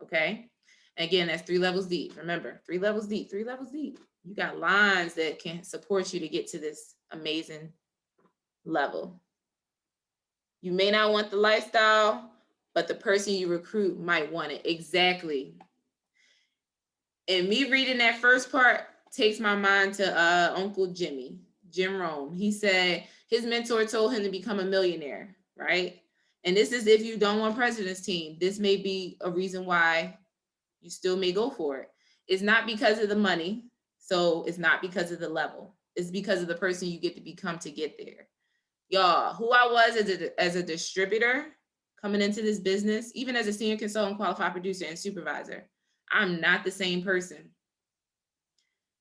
okay? Again, that's 3 levels deep. Remember, 3 levels deep, 3 levels deep. You got lines that can support you to get to this amazing level. You may not want the lifestyle, but the person you recruit might want it. Exactly. And me reading that first part takes my mind to Uncle Jim Rome. He said his mentor told him to become a millionaire, right? And this is if you don't want president's team. This may be a reason why you still may go for it. It's not because of the money. So it's not because of the level. It's because of the person you get to become to get there. Y'all, who I was as a distributor coming into this business, even as a senior consultant, qualified producer, and supervisor, I'm not the same person.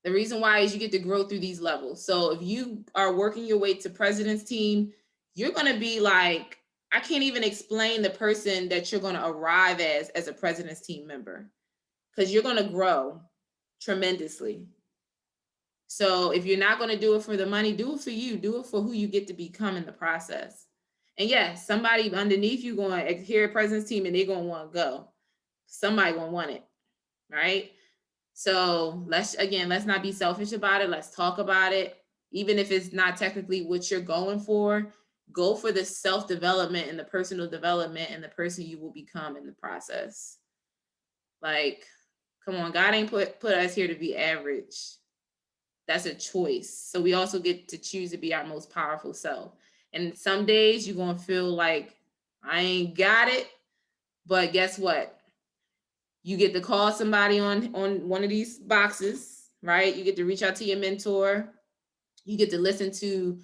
The reason why is you get to grow through these levels. So if you are working your way to president's team, you're going to be like, I can't even explain the person that you're going to arrive as a president's team member, because you're going to grow tremendously. So if you're not going to do it for the money, do it for you. Do it for who you get to become in the process. And yes, somebody underneath you going to hear a president's team and they're going to want to go. Somebody going to want it, right? So let's not be selfish about it. Let's talk about it. Even if it's not technically what you're going for, go for the self-development and the personal development and the person you will become in the process. Like, come on, God ain't put us here to be average. That's a choice. So we also get to choose to be our most powerful self. And some days you're going to feel like I ain't got it, but guess what? You get to call somebody on one of these boxes, right? You get to reach out to your mentor. You get to listen to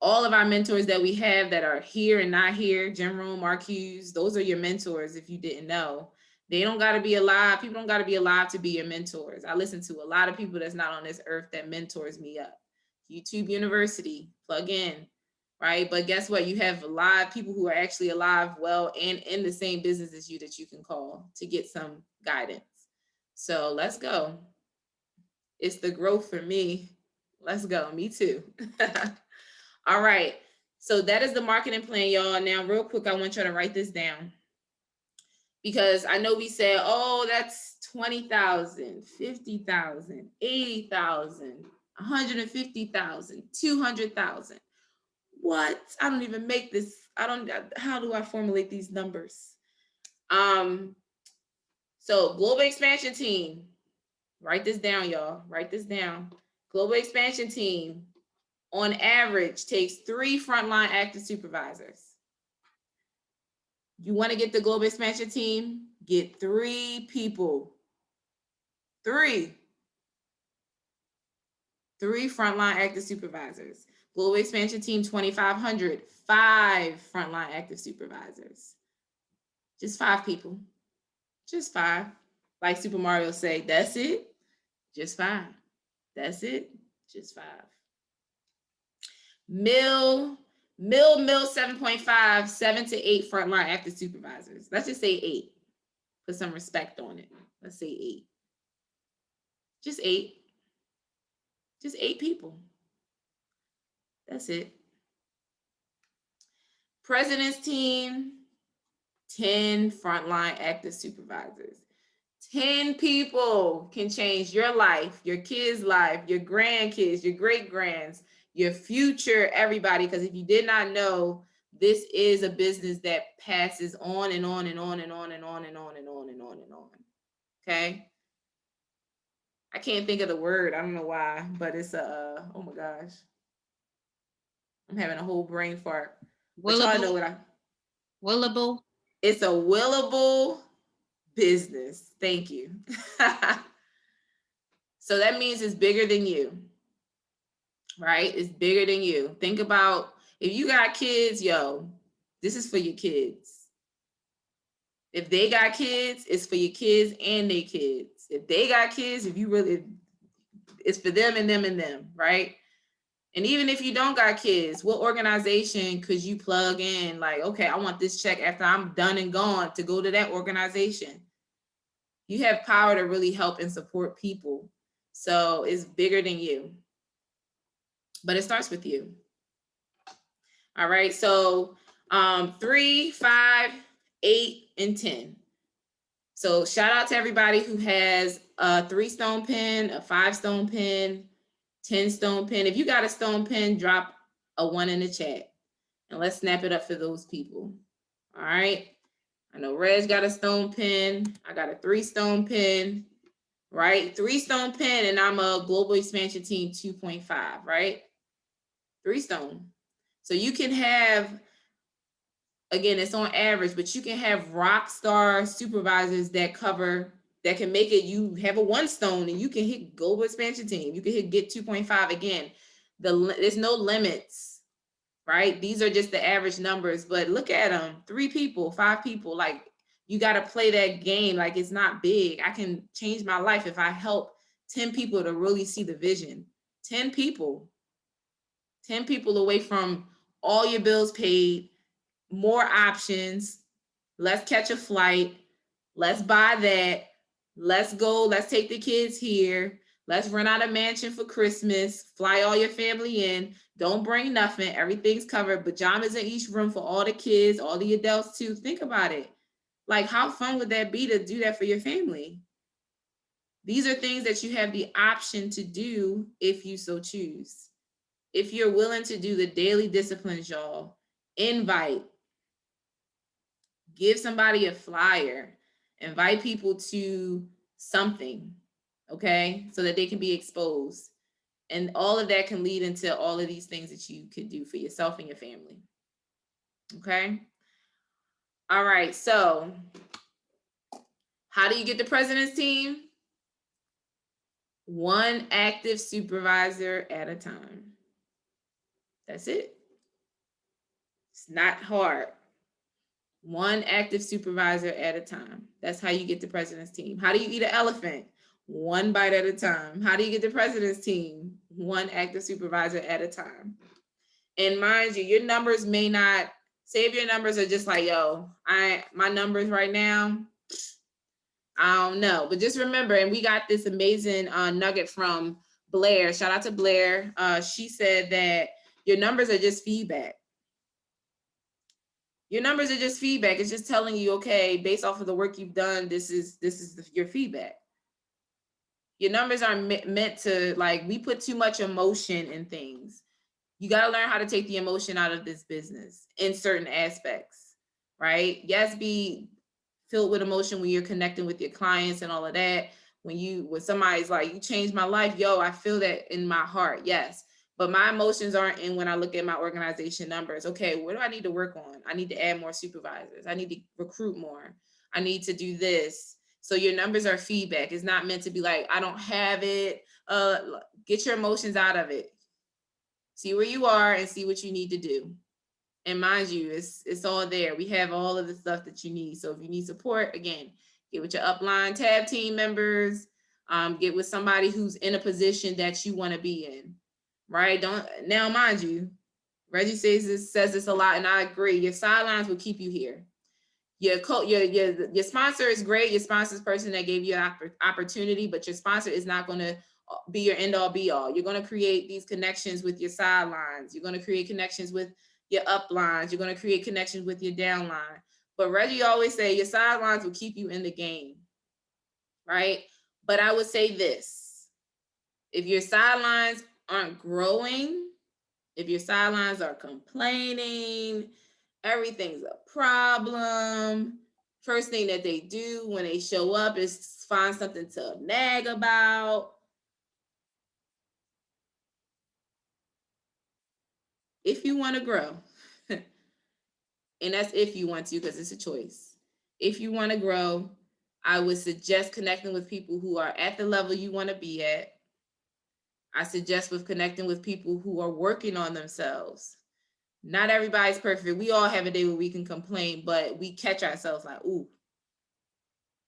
all of our mentors that we have that are here and not here. Jim Rohn, Mark Hughes, those are your mentors if you didn't know. They don't got to be alive. People don't got to be alive to be your mentors. I listen to a lot of people that's not on this earth that mentors me up. YouTube University, plug in, right? But guess what? You have live people who are actually alive, well, and in the same business as you that you can call to get some guidance. So let's go. It's the growth for me. Let's go. Me too. All right. So that is the marketing plan, y'all. Now, real quick, I want you to write this down, because I know we said, oh, that's 20,000, 50,000, 80,000, 150,000, 200,000. What? I don't even make this. How do I formulate these numbers? So global expansion team, write this down, y'all. Write this down. Global expansion team, on average, takes 3 frontline active supervisors. You want to get the global expansion team? Get 3 people. 3 frontline active supervisors. Global expansion team 2,500. 5 frontline active supervisors. Just 5 people. Just 5. Like Super Mario say, that's it. Just 5. That's it. Just 5. Mill 7.5, 7 to 8 frontline active supervisors. Let's just say 8. Put some respect on it. Let's say 8. Just 8. Just 8 people. That's it. President's team, 10 frontline active supervisors. 10 people can change your life, your kids' life, your grandkids, your great-grands, your future, everybody. Because if you did not know, this is a business that passes on and on and on and on and on and on and on and on and on. Okay? I can't think of the word. I don't know why, but it's oh my gosh. I'm having a whole brain fart. But y'all know what Willable. It's a willable business. Thank you. So that means it's bigger than you, right? It's bigger than you. Think about if you got kids, yo, this is for your kids. If they got kids, it's for your kids and their kids. If they got kids, it's for them and them and them, right? And even if you don't got kids, what organization could you plug in? Like, okay, I want this check after I'm done and gone to go to that organization. You have power to really help and support people. So it's bigger than you. But it starts with you. All right. So 3, 5, 8, and 10. So shout out to everybody who has a 3-stone pen, a 5-stone pen, 10-stone pen. If you got a stone pen, drop a 1 in the chat and let's snap it up for those people. All right. I know Reg got a stone pen. I got a 3-stone pen, right? 3-stone pen, and I'm a global expansion team 2.5, right? 3-stone. So you can have, again, it's on average, but you can have rock star supervisors that can make it. You have a 1-stone and you can hit global expansion team. You can get 2.5 again. There's no limits, right? These are just the average numbers, but look at them, 3 people, 5 people, like you got to play that game. Like it's not big. I can change my life if I help 10 people to really see the vision. 10 people away from all your bills paid, more options. Let's catch a flight. Let's buy that. Let's go. Let's take the kids here. Let's rent out a mansion for Christmas. Fly all your family in. Don't bring nothing. Everything's covered. Pajamas in each room for all the kids, all the adults too. Think about it. Like, how fun would that be to do that for your family? These are things that you have the option to do if you so choose. If you're willing to do the daily disciplines, y'all, invite, give somebody a flyer, invite people to something, okay, so that they can be exposed. And all of that can lead into all of these things that you could do for yourself and your family. Okay. All right. So how do you get the president's team? 1 active supervisor at a time. That's it. It's not hard. 1 active supervisor at a time. That's how you get the president's team. How do you eat an elephant? 1 bite at a time. How do you get the president's team? 1 active supervisor at a time. And mind you, your numbers may not, say if your numbers are just like, yo, my numbers right now, I don't know. But just remember, and we got this amazing nugget from Blair. Shout out to Blair. She said that your numbers are just feedback. Your numbers are just feedback. It's just telling you, okay, based off of the work you've done, this is your feedback. Your numbers are meant to, like, we put too much emotion in things. You got to learn how to take the emotion out of this business in certain aspects, right? Yes, be filled with emotion when you're connecting with your clients and all of that. When somebody's like, you changed my life, yo, I feel that in my heart, yes. But my emotions aren't in when I look at my organization numbers. Okay, what do I need to work on? I need to add more supervisors. I need to recruit more. I need to do this. So your numbers are feedback. It's not meant to be like, I don't have it. Get your emotions out of it. See where you are and see what you need to do. And mind you, it's all there. We have all of the stuff that you need. So if you need support, again, get with your upline tab team members, get with somebody who's in a position that you want to be in, right? Now, mind you, Reggie says this a lot, and I agree. Your sidelines will keep you here. Your sponsor is great. Your sponsor is the person that gave you an opportunity, but your sponsor is not going to be your end all be all. You're going to create these connections with your sidelines. You're going to create connections with your uplines. You're going to create connections with your downline. But Reggie always say your sidelines will keep you in the game, right? But I would say this: if your sidelines aren't growing, if your sidelines are complaining, everything's a problem, first thing that they do when they show up is find something to nag about. If you want to grow, and that's if you want to, because it's a choice. If you want to grow, I would suggest connecting with people who are at the level you want to be at. I suggest connecting with people who are working on themselves. Not everybody's perfect. We all have a day where we can complain, but we catch ourselves like, ooh,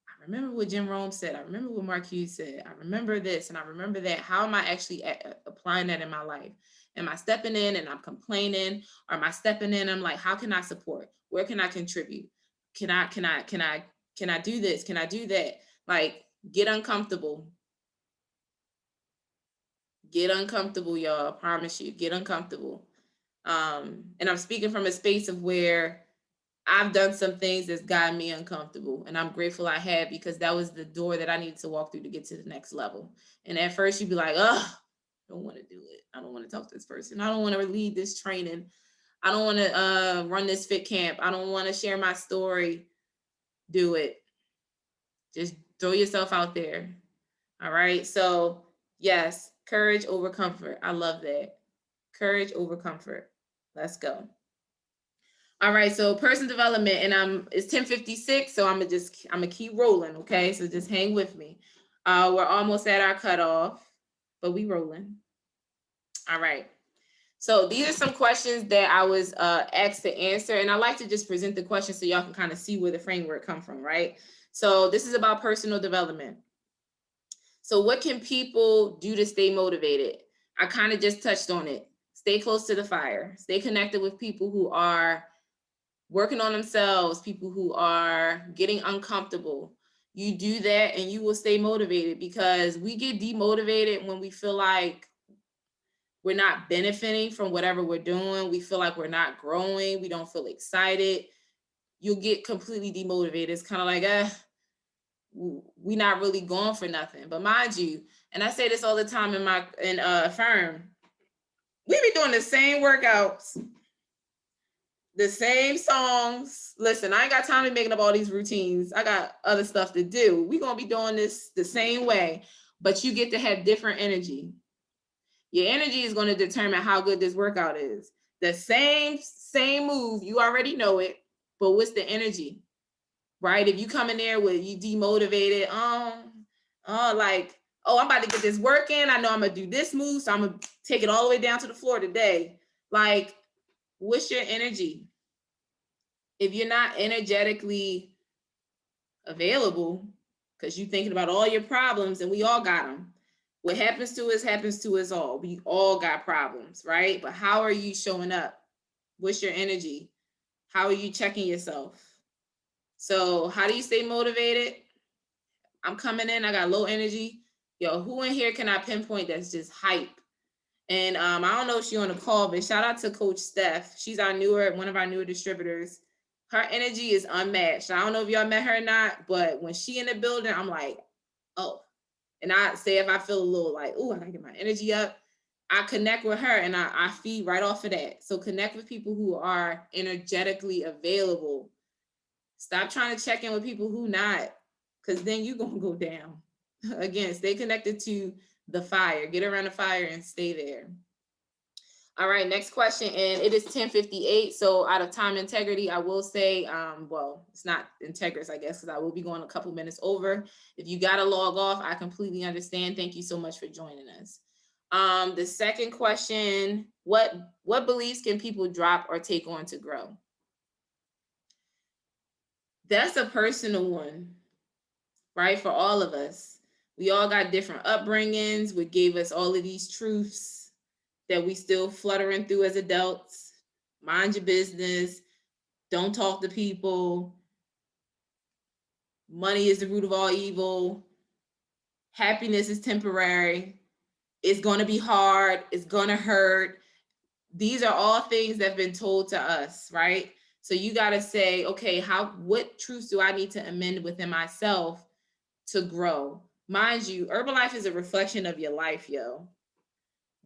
I remember what Jim Rome said. I remember what Mark Hughes said. I remember this and I remember that. How am I actually applying that in my life? Am I stepping in and I'm complaining? Or am I stepping in? I'm like, how can I support? Where can I contribute? Can I do this? Can I do that? Like, get uncomfortable. Get uncomfortable, y'all. I promise you, get uncomfortable. And I'm speaking from a space of where I've done some things that's gotten me uncomfortable, and I'm grateful I had, because that was the door that I needed to walk through to get to the next level. And at first you'd be like, oh, I don't want to do it. I don't want to talk to this person. I don't want to lead this training. I don't want to run this fit camp. I don't want to share my story. Do it. Just throw yourself out there. All right. So yes, courage over comfort. I love that. Courage over comfort. Let's go. All right. So person development, and it's 10:56. So I'm gonna keep rolling. Okay. So just hang with me. We're almost at our cutoff, but we rolling. All right. So these are some questions that I was asked to answer, and I like to just present the questions so y'all can kind of see where the framework come from, right? So this is about personal development. So what can people do to stay motivated? I kind of just touched on it. Stay close to the fire. Stay connected with people who are working on themselves, people who are getting uncomfortable. You do that and you will stay motivated, because we get demotivated when we feel like we're not benefiting from whatever we're doing. We feel like we're not growing. We don't feel excited. You'll get completely demotivated. It's kind of like, we're not really going for nothing. But mind you, and I say this all the time in firm, we be doing the same workouts, the same songs. Listen, I ain't got time to be making up all these routines. I got other stuff to do. We're gonna be doing this the same way, but you get to have different energy. Your energy is going to determine how good this workout is. The same move, you already know it, but what's the energy, right? If you come in there with you demotivated, like, oh, I'm about to get this work in. I know I'm gonna do this move, so I'm gonna take it all the way down to the floor today. Like, what's your energy? If you're not energetically available, because you're thinking about all your problems, and we all got them. What happens to us all. We all got problems, right? But how are you showing up? What's your energy? How are you checking yourself? So how do you stay motivated? I'm coming in, I got low energy. Yo, who in here can I pinpoint that's just hype? And I don't know if she's on the call, but shout out to Coach Steph. She's one of our newer distributors. Her energy is unmatched. I don't know if y'all met her or not, but when she in the building, I'm like, oh. And I say, if I feel a little like, oh, I gotta get my energy up, I connect with her and I feed right off of that. So connect with people who are energetically available. Stop trying to check in with people who not, because then you're gonna go down. Again, stay connected to the fire. Get around the fire and stay there. All right, next question, and it is 10:58. So out of time integrity, I will say, well, it's not integrous, I guess, because I will be going a couple minutes over. If you got to log off, I completely understand. Thank you so much for joining us. The second question, what beliefs can people drop or take on to grow? That's a personal one, right? For all of us. We all got different upbringings, what gave us all of these truths that we still fluttering through as adults. Mind your business. Don't talk to people. Money is the root of all evil. Happiness is temporary. It's going to be hard. It's going to hurt. These are all things that have been told to us, right? So you got to say, okay, what truths do I need to amend within myself to grow? Mind you, Herbalife is a reflection of your life, yo.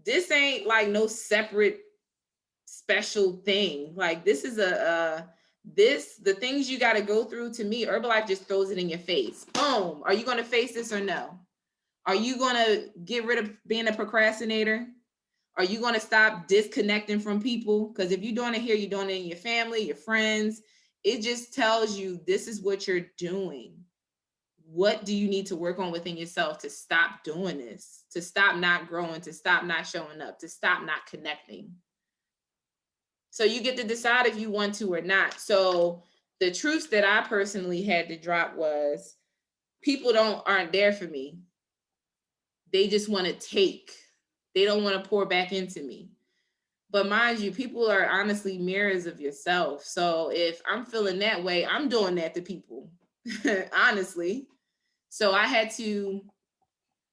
This ain't like no separate special thing. Like, this is the things you got to go through. To me, Herbalife just throws it in your face. Boom. Are you going to face this or no? Are you going to get rid of being a procrastinator? Are you going to stop disconnecting from people? Because if you're doing it here, you're doing it in your family, your friends. It just tells you this is what you're doing. What do you need to work on within yourself to stop doing this, to stop not growing, to stop not showing up, to stop not connecting? So you get to decide if you want to or not. So the truths that I personally had to drop was, people aren't there for me. They just want to take. They don't want to pour back into me. But mind you, people are honestly mirrors of yourself. So if I'm feeling that way, I'm doing that to people, honestly. So I had to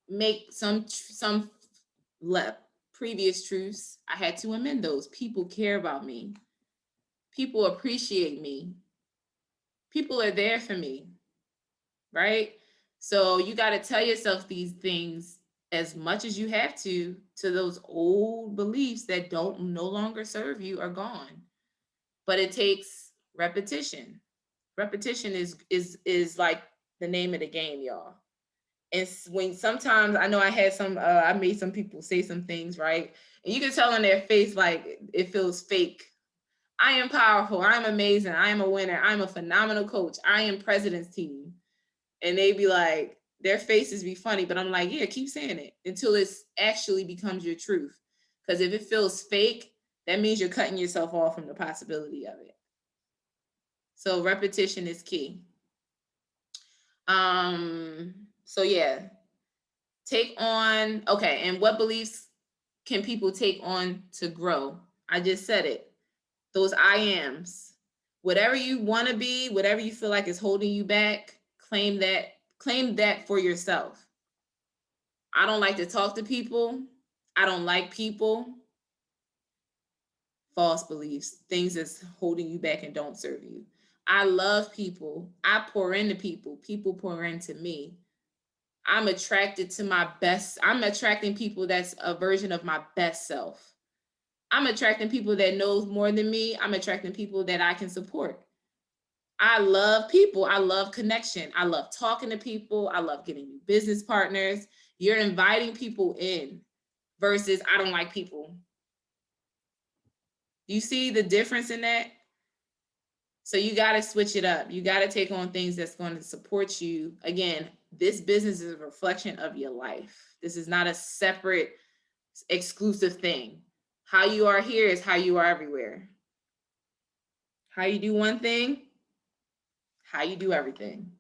make some previous truths. I had to amend those. People care about me. People appreciate me. People are there for me, right? So you got to tell yourself these things as much as you have to those old beliefs that don't no longer serve you are gone. But it takes repetition. Repetition is like the name of the game, y'all. And when sometimes I know I made some people say some things, right? And you can tell on their face like it feels fake. I am powerful. I'm amazing. I am a winner. I'm a phenomenal coach. I am president's team. And they be like, their faces be funny, but I'm like, yeah, keep saying it until it actually becomes your truth. Because if it feels fake, that means you're cutting yourself off from the possibility of it. So repetition is key. So yeah, take on, okay, and what beliefs can people take on to grow? I just said it. Those I ams. Whatever you want to be, whatever you feel like is holding you back, claim that for yourself. I don't like to talk to people. I don't like people. False beliefs, things that's holding you back and don't serve you. I love people. I pour into people. People pour into me. I'm attracted to my best. I'm attracting people that's a version of my best self. I'm attracting people that knows more than me. I'm attracting people that I can support. I love people. I love connection. I love talking to people. I love getting new business partners. You're inviting people in versus I don't like people. Do you see the difference in that? So you got to switch it up. You got to take on things that's going to support you. Again, this business is a reflection of your life. This is not a separate, exclusive thing. How you are here is how you are everywhere. How you do one thing, how you do everything.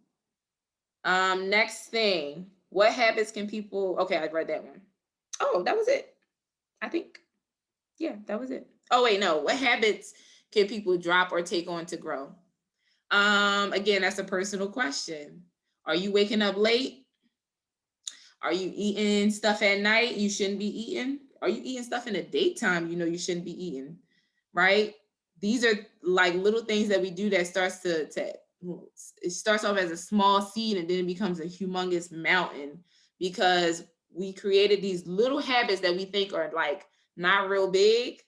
Next thing, what habits can people, okay, I read that one. Oh, that was it. I think, yeah, that was it. Oh, wait, no. What habits can people drop or take on to grow? Again, that's a personal question. Are you waking up late? Are you eating stuff at night you shouldn't be eating? Are you eating stuff in the daytime you know you shouldn't be eating? Right? These are like little things that we do that starts to it starts off as a small seed and then it becomes a humongous mountain because we created these little habits that we think are like not real big,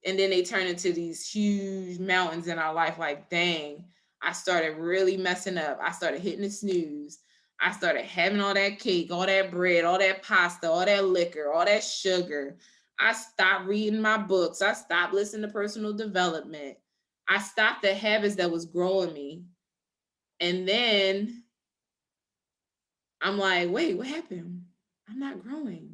and then they turn into these huge mountains in our life. Like, dang, I started really messing up. I started hitting the snooze. I started having all that cake, all that bread, all that pasta, all that liquor, all that sugar. I stopped reading my books. I stopped listening to personal development. I stopped the habits that was growing me. And then I'm like, wait, what happened? I'm not growing.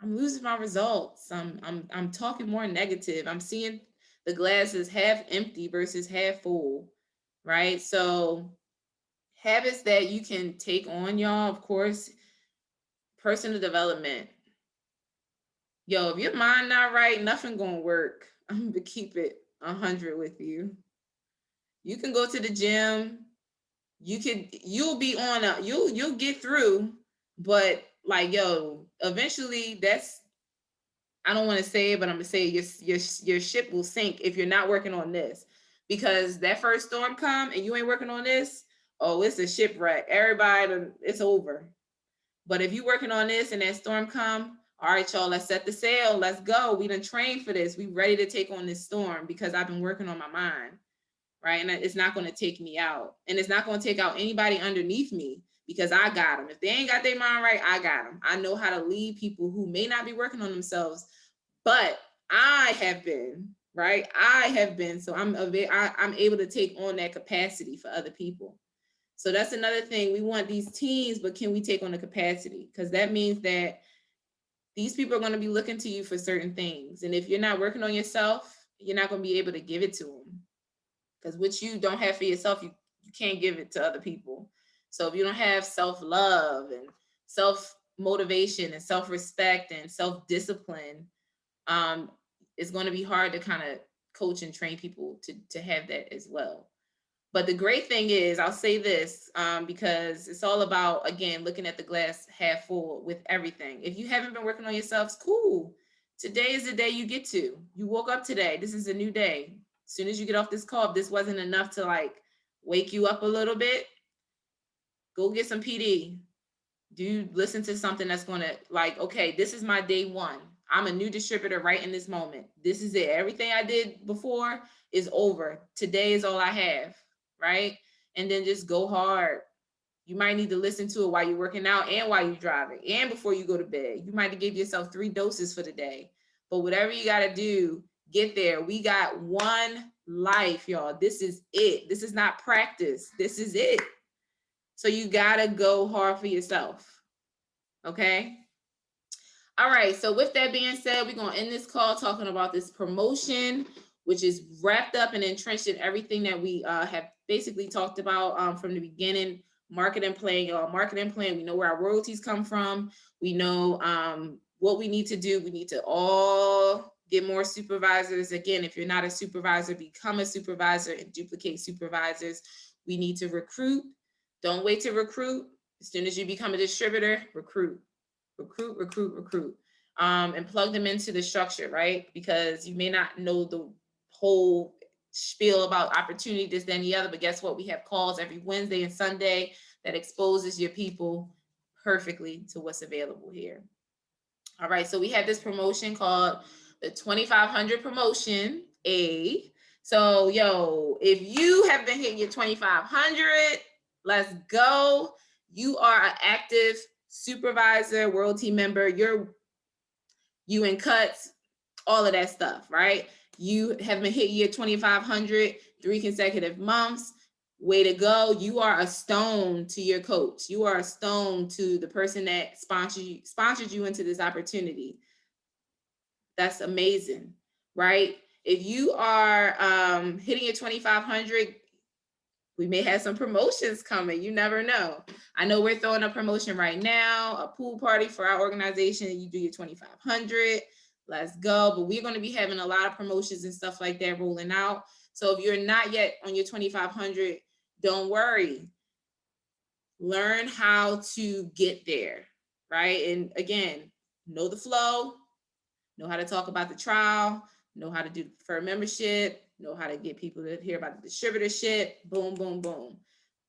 I'm losing my results. I'm talking more negative. I'm seeing the glass is half empty versus half full, right? So habits that you can take on, y'all, of course, personal development. Yo, if your mind not right, nothing gonna work. I'm gonna keep it 100 with you. You can go to the gym. You'll be on you'll get through, but like, yo, eventually I don't want to say it, but I'm gonna say your ship will sink if you're not working on this, because that first storm come and you ain't working on this, oh, it's a shipwreck. Everybody, it's over. But if you working on this and that storm come, all right, y'all, let's set the sail. Let's go. We done trained for this. We ready to take on this storm because I've been working on my mind, right? And it's not going to take me out, and it's not going to take out anybody underneath me because I got them. If they ain't got their mind right, I got them. I know how to lead people who may not be working on themselves, but I have been, right? I have been. So I'm able to take on that capacity for other people. So that's another thing. We want these teams, but can we take on the capacity? Because that means that these people are going to be looking to you for certain things. And if you're not working on yourself, you're not going to be able to give it to them. Because what you don't have for yourself, you can't give it to other people. So if you don't have self-love and self-motivation and self-respect and self-discipline, it's going to be hard to kind of coach and train people to have that as well. But the great thing is, I'll say this, because it's all about, again, looking at the glass half full with everything. If you haven't been working on yourselves, cool. Today is the day you get to. You woke up today. This is a new day. As soon as you get off this call, if this wasn't enough to like wake you up a little bit, go get some PD. Do listen to something that's going to like, okay, this is my day one. I'm a new distributor right in this moment. This is it. Everything I did before is over. Today is all I have, right? And then just go hard. You might need to listen to it while you're working out and while you're driving and before you go to bed. You might give yourself 3 doses for the day. But whatever you got to do, get there. We got one life, y'all. This is it. This is not practice. This is it. So you got to go hard for yourself. Okay? All right. So with that being said, we're going to end this call talking about this promotion, which is wrapped up and entrenched in everything that we have basically talked about from the beginning. Marketing plan, y'all. Marketing plan. We know where our royalties come from. We know what we need to do. We need to all get more supervisors. Again, if you're not a supervisor, become a supervisor and duplicate supervisors. We need to recruit. Don't wait to recruit. As soon as you become a distributor, recruit. And plug them into the structure, right? Because you may not know the whole spiel about opportunity, this, then the other, but guess what? We have calls every Wednesday and Sunday that exposes your people perfectly to what's available here. All right, so we have this promotion called the 2500 promotion A. So, yo, if you have been hitting your 2500, let's go. You are an active supervisor, world team member, you in cuts, all of that stuff, right? You have been hitting your 2500 3 consecutive months. Way to go. You are a stone to your coach. You are a stone to the person that sponsored you into this opportunity. That's amazing, right? If you are hitting your 2500, we may have some promotions coming. You never know. I know we're throwing a promotion right now, a pool party for our organization. You do your 2500. Let's go. But we're going to be having a lot of promotions and stuff like that rolling out. So if you're not yet on your 2500, don't worry. Learn how to get there, right? And again, know the flow, know how to talk about the trial, know how to do the preferred membership, know how to get people to hear about the distributorship. Boom, boom, boom.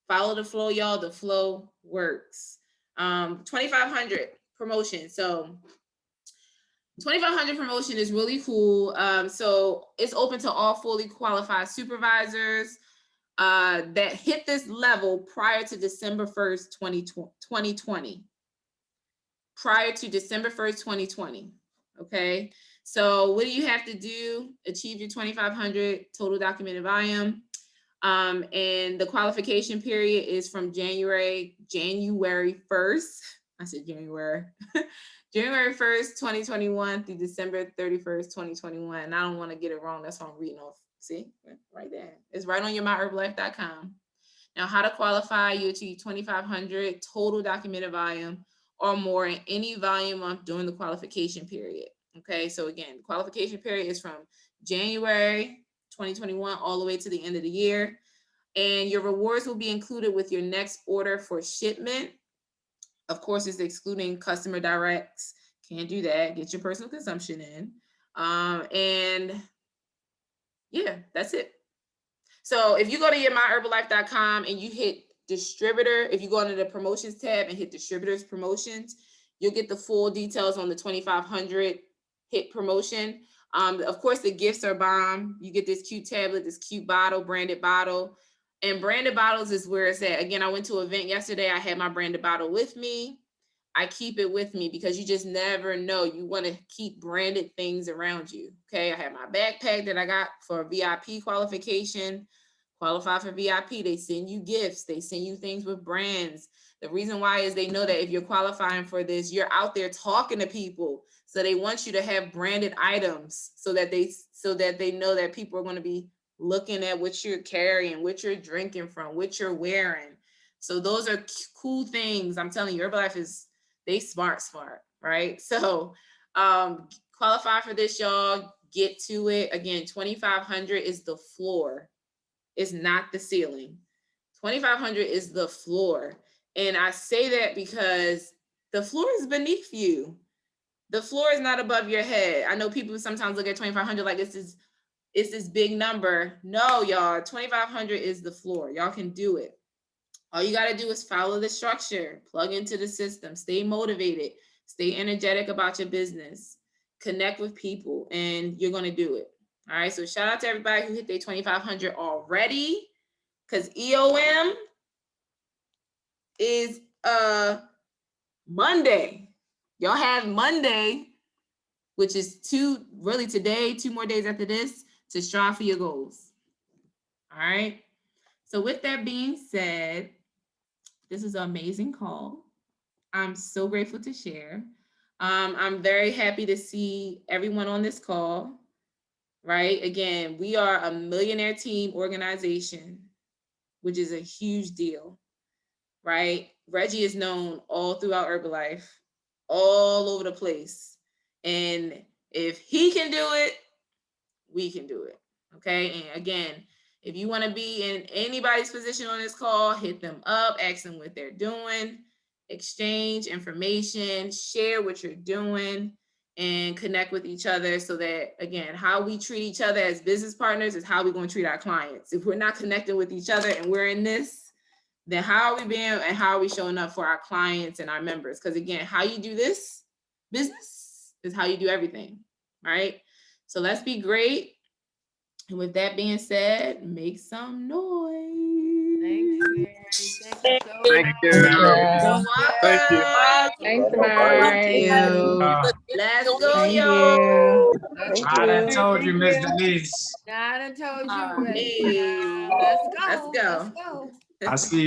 Follow the flow, y'all. The flow works. 2500 promotion. So 2500 promotion is really cool. So it's open to all fully qualified supervisors that hit this level prior to December 1st, 2020. Prior to December 1st, 2020. Okay. So what do you have to do? Achieve your 2500 total documented volume. And the qualification period is from January 1st. I said January. January 1st, 2021 through December 31st, 2021. And I don't want to get it wrong. That's what I'm reading off. See, right there. It's right on your myherbalife.com. Now, how to qualify: you achieve 2500 total documented volume or more in any volume month during the qualification period. Okay, so again, the qualification period is from January 2021 all the way to the end of the year. And your rewards will be included with your next order for shipment. Of course, it's excluding customer directs. Can't do that. Get your personal consumption in. And yeah, that's it. So if you go to your myherbalife.com and you hit distributor, if you go under the promotions tab and hit distributors promotions, you'll get the full details on the 2500 hit promotion. Of course, the gifts are bomb. You get this cute tablet, this cute bottle, branded bottle. And branded bottles is where it's at. Again, I went to an event yesterday. I had my branded bottle with me. I keep it with me because you just never know. You want to keep branded things around you. Okay. I have my backpack that I got for VIP qualification. Qualify for VIP. They send you gifts. They send you things with brands. The reason why is they know that if you're qualifying for this, you're out there talking to people. So they want you to have branded items so that they know that people are going to be looking at what you're carrying, what you're drinking from, what you're wearing. So those are cool things. I'm telling you, Herbalife they smart, right? So qualify for this, y'all. Get to it. Again, 2500 is the floor. It's not the ceiling. 2500 is the floor. And I say that because the floor is beneath you. The floor is not above your head. I know people sometimes look at 2500 like this is it's this big number. No, y'all, 2,500 is the floor. Y'all can do it. All you got to do is follow the structure, plug into the system, stay motivated, stay energetic about your business, connect with people, and you're going to do it. All right. So shout out to everybody who hit their 2,500 already, because EOM is Monday. Y'all have Monday, which is really today, 2 more days after this, to strive for your goals. All right. So with that being said, this is an amazing call. I'm so grateful to share. I'm very happy to see everyone on this call, right? Again, we are a millionaire team organization, which is a huge deal, right? Reggie is known all throughout Herbalife, all over the place. And if he can do it, we can do it, okay? And again, if you want to be in anybody's position on this call, hit them up, ask them what they're doing, exchange information, share what you're doing, and connect with each other so that, again, how we treat each other as business partners is how we're going to treat our clients. If we're not connecting with each other and we're in this, then how are we being and how are we showing up for our clients and our members? Because again, how you do this business is how you do everything, right? So let's be great. And with that being said, make some noise. Thanks, Mary. Thank you so Thank much. you. You're Thank you. welcome. Thanks, Thank you. Let's go, Thank yo. you. Let's Thank I done you. told you, Miss Denise. Now I done told you, Reggie. Hey, Let's go. let's go. Let's go. I see you.